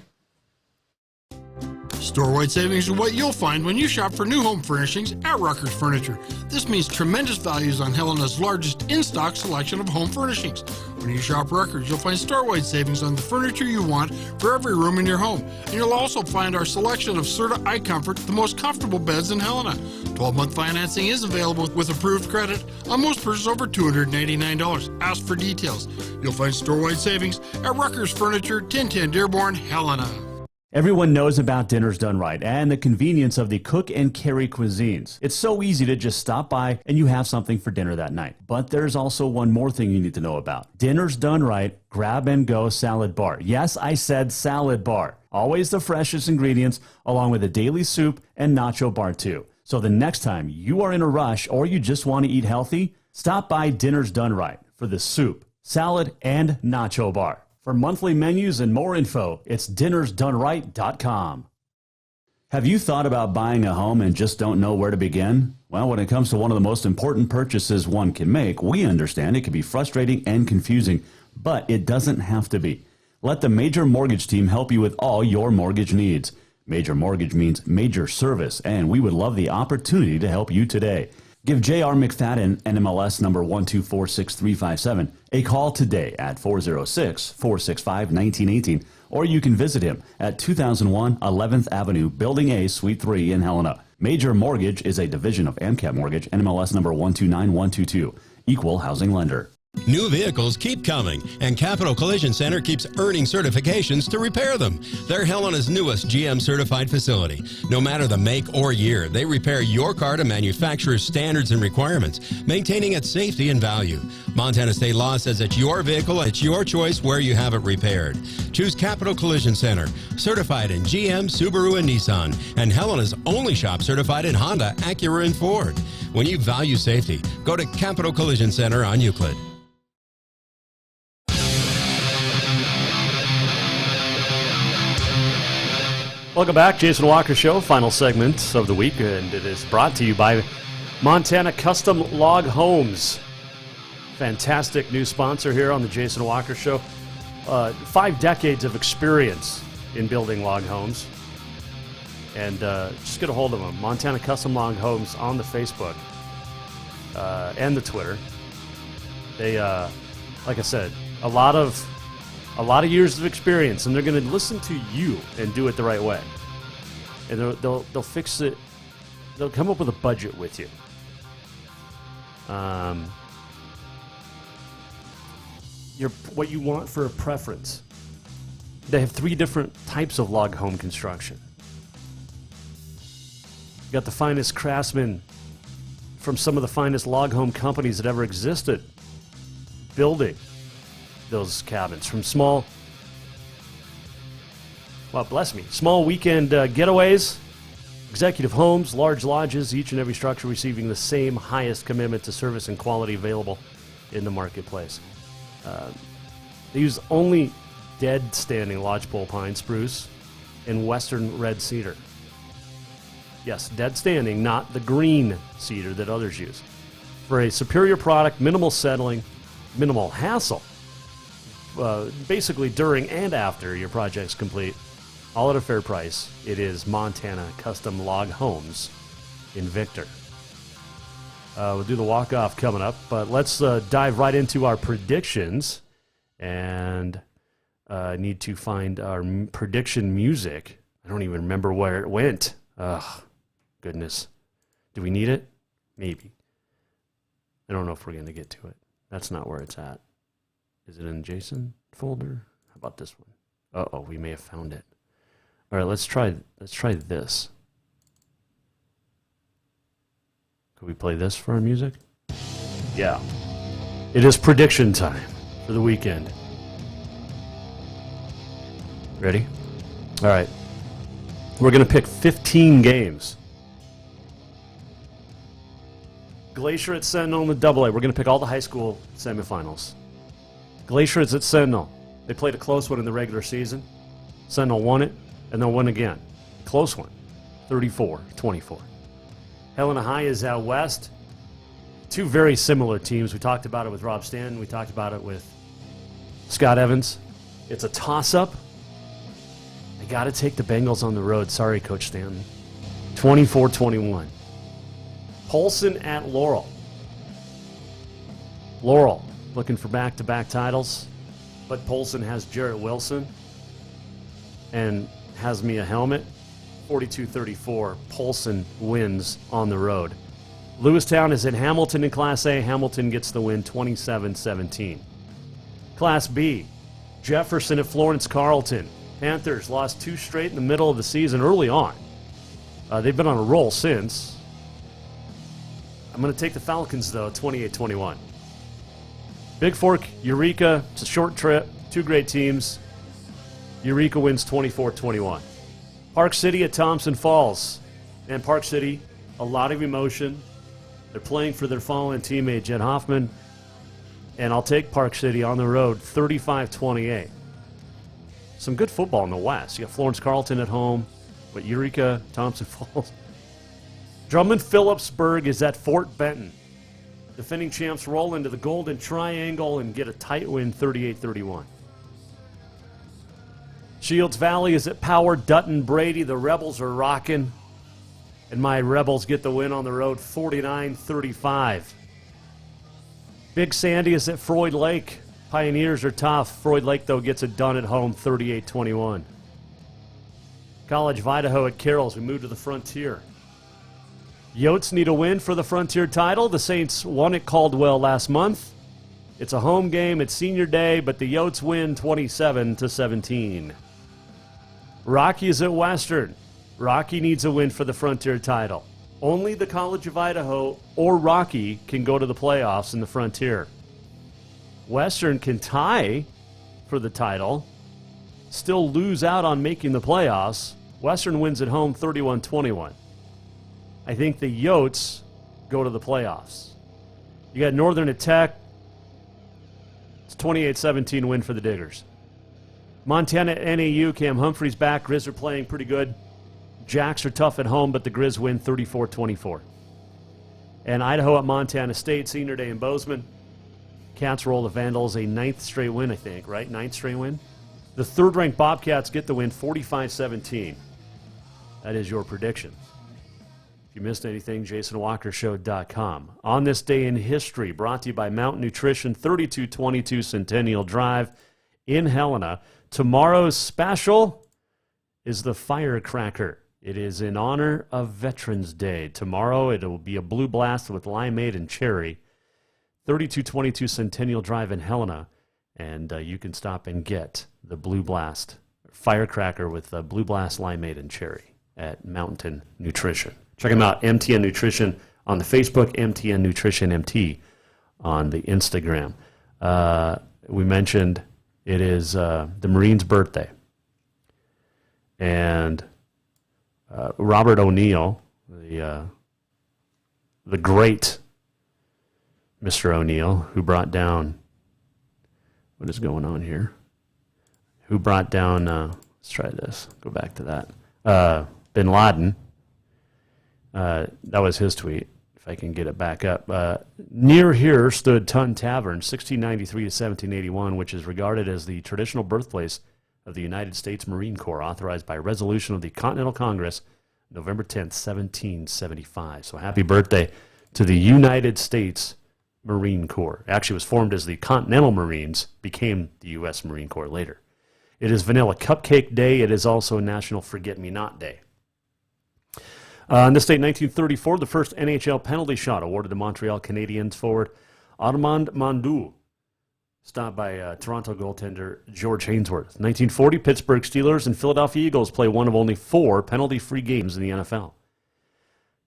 Store-wide savings are what you'll find when you shop for new home furnishings at Rucker's Furniture. This means tremendous values on Helena's largest in-stock selection of home furnishings. When you shop Rucker's, you'll find store-wide savings on the furniture you want for every room in your home. And you'll also find our selection of Serta iComfort, the most comfortable beds in Helena. 12-month financing is available with approved credit on most purchases over $289. Ask for details. You'll find store-wide savings at Rucker's Furniture, 1010 Dearborn, Helena. Everyone knows about Dinner's Done Right and the convenience of the cook and carry cuisines. It's so easy to just stop by and you have something for dinner that night. But there's also one more thing you need to know about. Dinner's Done Right Grab and Go Salad Bar. Yes, I said salad bar. Always the freshest ingredients along with a daily soup and nacho bar too. So the next time you are in a rush or you just want to eat healthy, stop by Dinner's Done Right for the soup, salad, and nacho bar. For monthly menus and more info, it's dinnersdoneright.com. Have you thought about buying a home and just don't know where to begin? Well, when it comes to one of the most important purchases one can make, we understand it can be frustrating and confusing, but it doesn't have to be. Let the Major Mortgage team help you with all your mortgage needs. Major Mortgage means major service, and we would love the opportunity to help you today. Give J.R. McFadden, NMLS number 1246357, a call today at 406-465-1918, or you can visit him at 2001 11th Avenue, Building A, Suite 3 in Helena. Major Mortgage is a division of AMCAP Mortgage, NMLS number 129122. Equal housing lender. New vehicles keep coming, and Capital Collision Center keeps earning certifications to repair them. They're Helena's newest GM-certified facility. No matter the make or year, they repair your car to manufacturer's standards and requirements, maintaining its safety and value. Montana state law says it's your vehicle, it's your choice where you have it repaired. Choose Capital Collision Center, certified in GM, Subaru, and Nissan, and Helena's only shop certified in Honda, Acura, and Ford. When you value safety, go to Capital Collision Center on Euclid. Welcome back, Jason Walker Show, final segment of the week, and it is brought to you by Montana Custom Log Homes. Fantastic new sponsor here on the Jason Walker Show. 5 decades of experience in building log homes. And just get a hold of them. Montana Custom Log Homes on the Facebook and the Twitter. They, like I said, a lot of years of experience, and they're going to listen to you and do it the right way. And they'll fix it. They'll come up with a budget with you. What you want for a preference. They have 3 different types of log home construction. You got the finest craftsmen from some of the finest log home companies that ever existed building those cabins, from small weekend getaways, executive homes, large lodges, each and every structure receiving the same highest commitment to service and quality available in the marketplace. They use only dead standing lodgepole pine spruce and western red cedar. Yes, dead standing, not the green cedar that others use. For a superior product, minimal settling, minimal hassle, basically during and after your project's complete, all at a fair price. It is Montana Custom Log Homes in Victor. We'll do the walk-off coming up, but let's dive right into our predictions. And I need to find our prediction music. I don't even remember where it went. Ugh, goodness. Do we need it? Maybe. I don't know if we're going to get to it. That's not where it's at. Is it in the Jason folder? How about this one? Uh-oh, we may have found it. All right, let's try this. Could we play this for our music? Yeah. It is prediction time for the weekend. Ready? All right. We're going to pick 15 games. Glacier at Sentinel in the AA. We're going to pick all the high school semifinals. Glacier is at Sentinel. They played a close one in the regular season. Sentinel won it, and they'll win again. Close one, 34-24. Helena High is out west. 2 very similar teams. We talked about it with Rob Stanton. We talked about it with Scott Evans. It's a toss-up. I got to take the Bengals on the road. Sorry, Coach Stanton. 24-21. Polson at Laurel. Laurel looking for back-to-back titles, but Polson has Jarrett Wilson and has me a helmet. 42-34. Polson wins on the road. Lewistown is in Hamilton in Class A. Hamilton gets the win 27-17. Class B, Jefferson at Florence Carlton. Panthers lost 2 straight in the middle of the season early on. They've been on a roll since. I'm going to take the Falcons, though, 28-21. Big Fork, Eureka, it's a short trip. 2 great teams. Eureka wins 24-21. Park City at Thompson Falls. And Park City, a lot of emotion. They're playing for their fallen teammate, Jed Hoffman. And I'll take Park City on the road, 35-28. Some good football in the West. You got Florence Carlton at home, but Eureka, Thompson Falls. Drummond-Phillipsburg is at Fort Benton. Defending champs roll into the Golden Triangle and get a tight win, 38-31. Shields Valley is at Power Dutton Brady. The Rebels are rocking. And my Rebels get the win on the road, 49-35. Big Sandy is at Floyd Lake. Pioneers are tough. Floyd Lake, though, gets it done at home, 38-21. College of Idaho at Carroll's. We move to the Frontier. Yotes need a win for the Frontier title. The Saints won at Caldwell last month. It's a home game. It's senior day, but the Yotes win 27-17. Rocky is at Western. Rocky needs a win for the Frontier title. Only the College of Idaho or Rocky can go to the playoffs in the Frontier. Western can tie for the title, still lose out on making the playoffs. Western wins at home 31-21. I think the Yotes go to the playoffs. You got Northern at Tech. It's 28-17 win for the Diggers. Montana at NAU, Cam Humphreys back. Griz are playing pretty good. Jacks are tough at home, but the Griz win 34-24. And Idaho at Montana State, senior day in Bozeman. Cats roll the Vandals, a 9th straight win, I think, right? 9th straight win. The third-ranked Bobcats get the win 45-17. That is your prediction. If you missed anything, JasonWalkerShow.com. On this day in history, brought to you by Mountain Nutrition, 3222 Centennial Drive in Helena. Tomorrow's special is the Firecracker. It is in honor of Veterans Day. Tomorrow it will be a Blue Blast with limeade and cherry. 3222 Centennial Drive in Helena. And you can stop and get the Blue Blast Firecracker with Blue Blast limeade and cherry at Mountain Nutrition. Check them out, MTN Nutrition on the Facebook, MTN Nutrition MT on the Instagram. We mentioned it is the Marine's birthday. And Robert O'Neill, the great Mr. O'Neill, who brought down, what is going on here? Who brought down, let's try this, go back to that, bin Laden. That was his tweet, if I can get it back up. Near here stood Tun Tavern, 1693 to 1781, which is regarded as the traditional birthplace of the United States Marine Corps, authorized by resolution of the Continental Congress, November 10th, 1775. So happy birthday to the United States Marine Corps. Actually, it was formed as the Continental Marines, became the U.S. Marine Corps later. It is Vanilla Cupcake Day. It is also National Forget-Me-Not Day. On this date, 1934, the first NHL penalty shot awarded to Montreal Canadiens forward Armand Mandou, stopped by Toronto goaltender George Hainsworth. 1940, Pittsburgh Steelers and Philadelphia Eagles play one of only 4 penalty-free games in the NFL.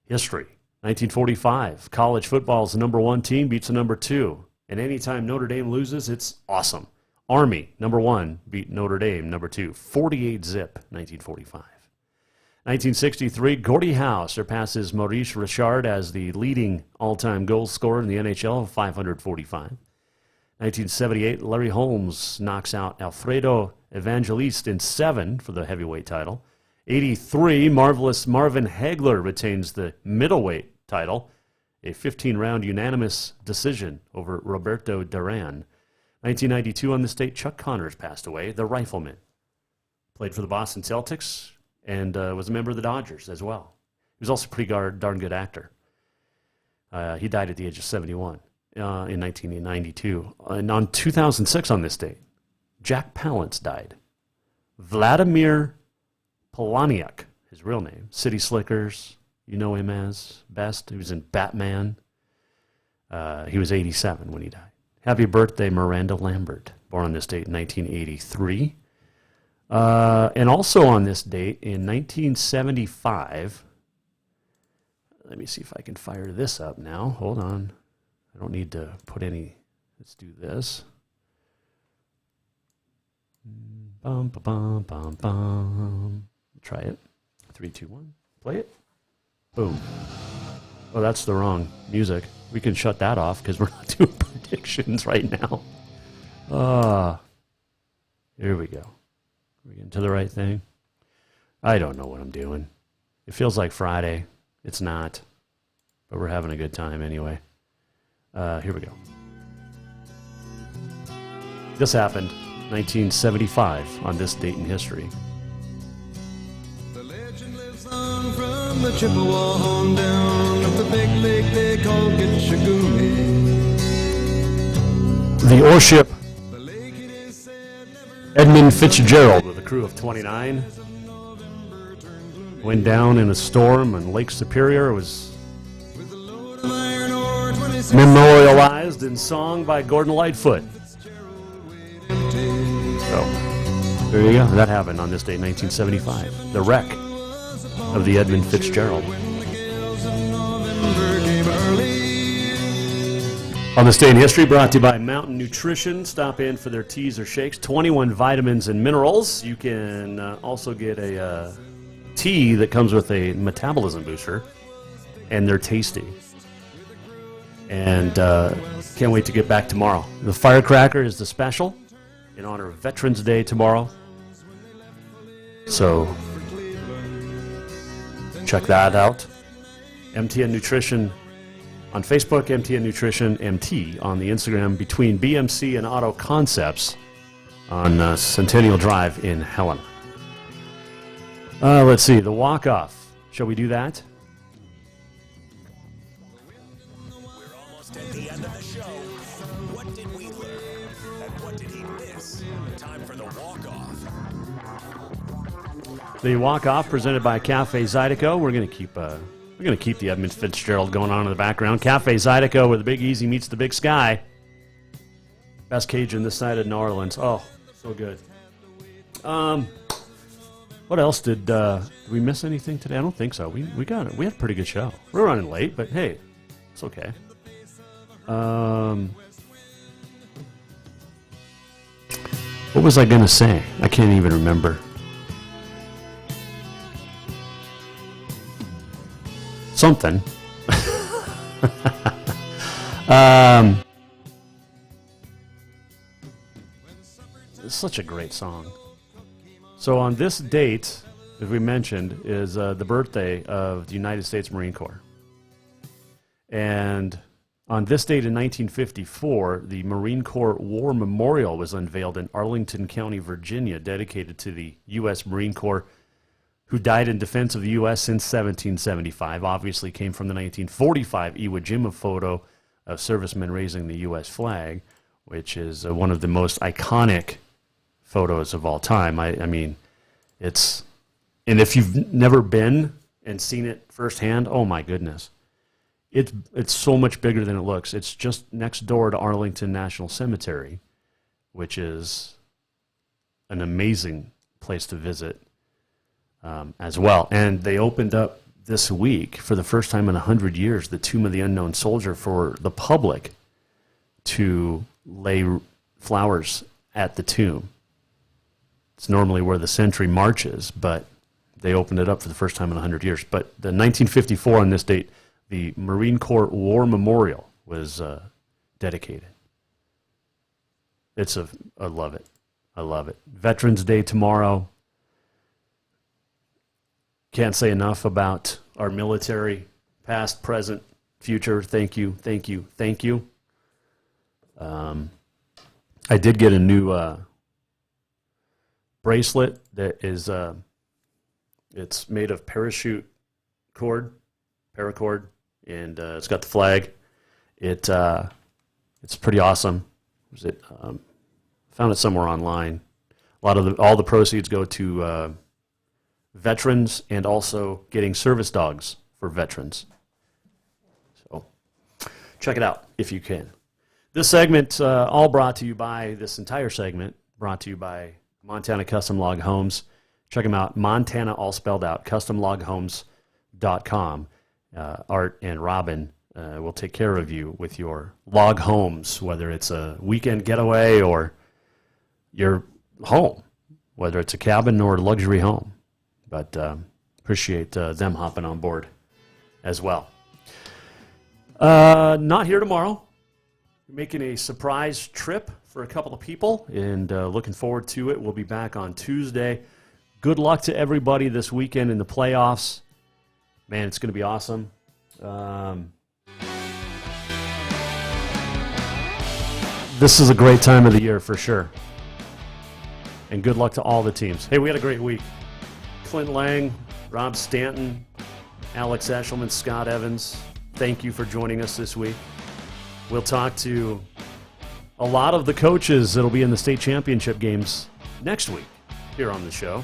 History. 1945, college football's number 1 team beats the number 2. And anytime Notre Dame loses, it's awesome. Army, number 1, beat Notre Dame, number 2. 48-zip, 1945. 1963, Gordie Howe surpasses Maurice Richard as the leading all-time goal scorer in the NHL of 545. 1978, Larry Holmes knocks out Alfredo Evangelista in 7 for the heavyweight title. 83, marvelous Marvin Hagler retains the middleweight title, a 15-round unanimous decision over Roberto Duran. 1992, on this date, Chuck Connors passed away, the rifleman. Played for the Boston Celtics and was a member of the Dodgers as well. He was also a pretty darn good actor. He died at the age of 71 in 1992. And on 2006, on this date, Jack Palance died. Vladimir Polaniak, his real name. City Slickers, you know him as best. He was in Batman. He was 87 when he died. Happy birthday, Miranda Lambert, born on this date in 1983. And also on this date in 1975, let me see if I can fire this up now. Hold on. I don't need to put any. Let's do this. Bum, ba, bum, bum, bum. Try it. 3, 2, 1. Play it. Boom. Oh, that's the wrong music. We can shut that off because we're not doing predictions right now. Here we go. Are we getting to the right thing? I don't know what I'm doing. It feels like Friday. It's not. But we're having a good time anyway. Here we go. This happened 1975 on this date in history. The legend lives on from the Chippewa on down of the big lake they call Gitchagumi. The warship Edmund Fitzgerald with a crew of 29 went down in a storm on Lake Superior. It was memorialized in song by Gordon Lightfoot. So, there you go. That happened on this day, 1975. The wreck of the Edmund Fitzgerald. On this day in history, brought to you by Mountain Nutrition. Stop in for their teas or shakes. 21 vitamins and minerals. You can also get a tea that comes with a metabolism booster, and they're tasty. And can't wait to get back tomorrow. The firecracker is the special in honor of Veterans Day tomorrow. So check that out. MTN Nutrition on Facebook, MTN Nutrition MT on the Instagram, between BMC and Auto Concepts on Centennial Drive in Helena. Let's see, the walk-off. Shall we do that? We're almost at the end of the show. What did we learn? And what did he miss? Time for the walk-off. The walk-off presented by Cafe Zydeco. We're going to keep the Edmund Fitzgerald going on in the background. Cafe Zydeco, where the Big Easy meets the Big Sky. Best Cajun this side of New Orleans. Oh, so good. What else did we miss anything today? I don't think so. We got it. We had a pretty good show. We're running late, but hey, it's okay. What was I going to say? I can't even remember. Something. It's such a great song. So on this date, as we mentioned, is the birthday of the United States Marine Corps. And on this date in 1954, the Marine Corps War Memorial was unveiled in Arlington County, Virginia, dedicated to the U.S. Marine Corps who died in defense of the U.S. since 1775. Obviously came from the 1945 Iwo Jima photo of servicemen raising the U.S. flag, which is one of the most iconic photos of all time. I mean, it's... And if you've never been and seen it firsthand, oh my goodness. It's so much bigger than it looks. It's just next door to Arlington National Cemetery, which is an amazing place to visit. As well. And they opened up this week, for the first time in 100 years, the Tomb of the Unknown Soldier for the public to lay flowers at the tomb. It's normally where the century marches, but they opened it up for the first time in 100 years. But the 1954 on this date, the Marine Corps War Memorial was dedicated. I love it. I love it. Veterans Day tomorrow. Can't say enough about our military, past, present, future. Thank you, thank you, thank you. I did get a new bracelet that is it's made of parachute cord, paracord, and it's got the flag. It's pretty awesome. Found it somewhere online. All the proceeds go to veterans and also getting service dogs for veterans. So check it out if you can. This segment, this entire segment, brought to you by Montana Custom Log Homes. Check them out, Montana, all spelled out, customloghomes.com. Art and Robin will take care of you with your log homes, whether it's a weekend getaway or your home, whether it's a cabin or a luxury home. But appreciate them hopping on board as well. Not here tomorrow. We're making a surprise trip for a couple of people, and looking forward to it. We'll be back on Tuesday. Good luck to everybody this weekend in the playoffs. Man, it's going to be awesome. This is a great time of the year for sure. And good luck to all the teams. Hey, we had a great week. Clint Lang, Rob Stanton, Alex Eschelman, Scott Evans, thank you for joining us this week. We'll talk to a lot of the coaches that'll be in the state championship games next week here on the show.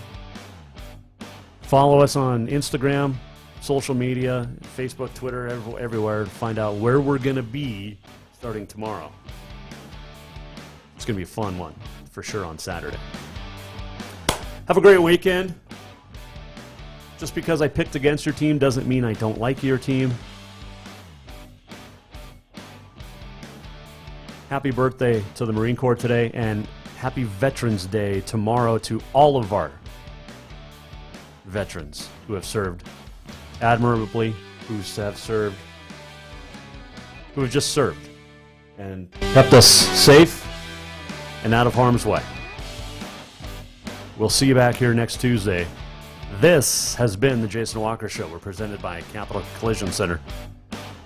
Follow us on Instagram social media, Facebook, Twitter, everywhere to find out where we're going to be starting tomorrow. It's going to be a fun one for sure on Saturday. Have a great weekend. Just because I picked against your team doesn't mean I don't like your team. Happy birthday to the Marine Corps today, and happy Veterans Day tomorrow to all of our veterans who have served admirably, who have just served and kept us safe and out of harm's way. We'll see you back here next Tuesday. This has been the Jason Walker Show. We're presented by Capital Collision Center.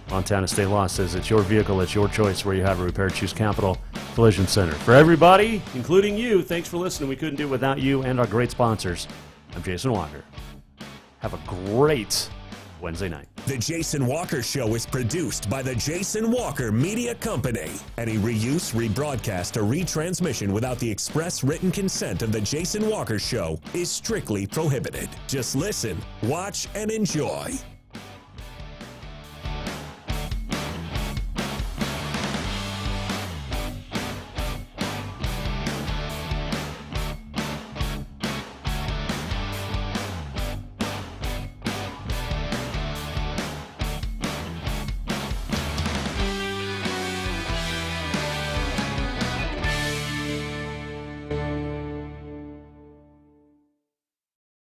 Montana State Law says it's your vehicle, it's your choice. Where you have a repair, choose Capital Collision Center. For everybody, including you, thanks for listening. We couldn't do it without you and our great sponsors. I'm Jason Walker. Have a great Wednesday night. The Jason Walker Show is produced by the Jason Walker Media Company. Any reuse, rebroadcast, or retransmission without the express written consent of the Jason Walker Show is strictly prohibited. Just listen, watch, and enjoy.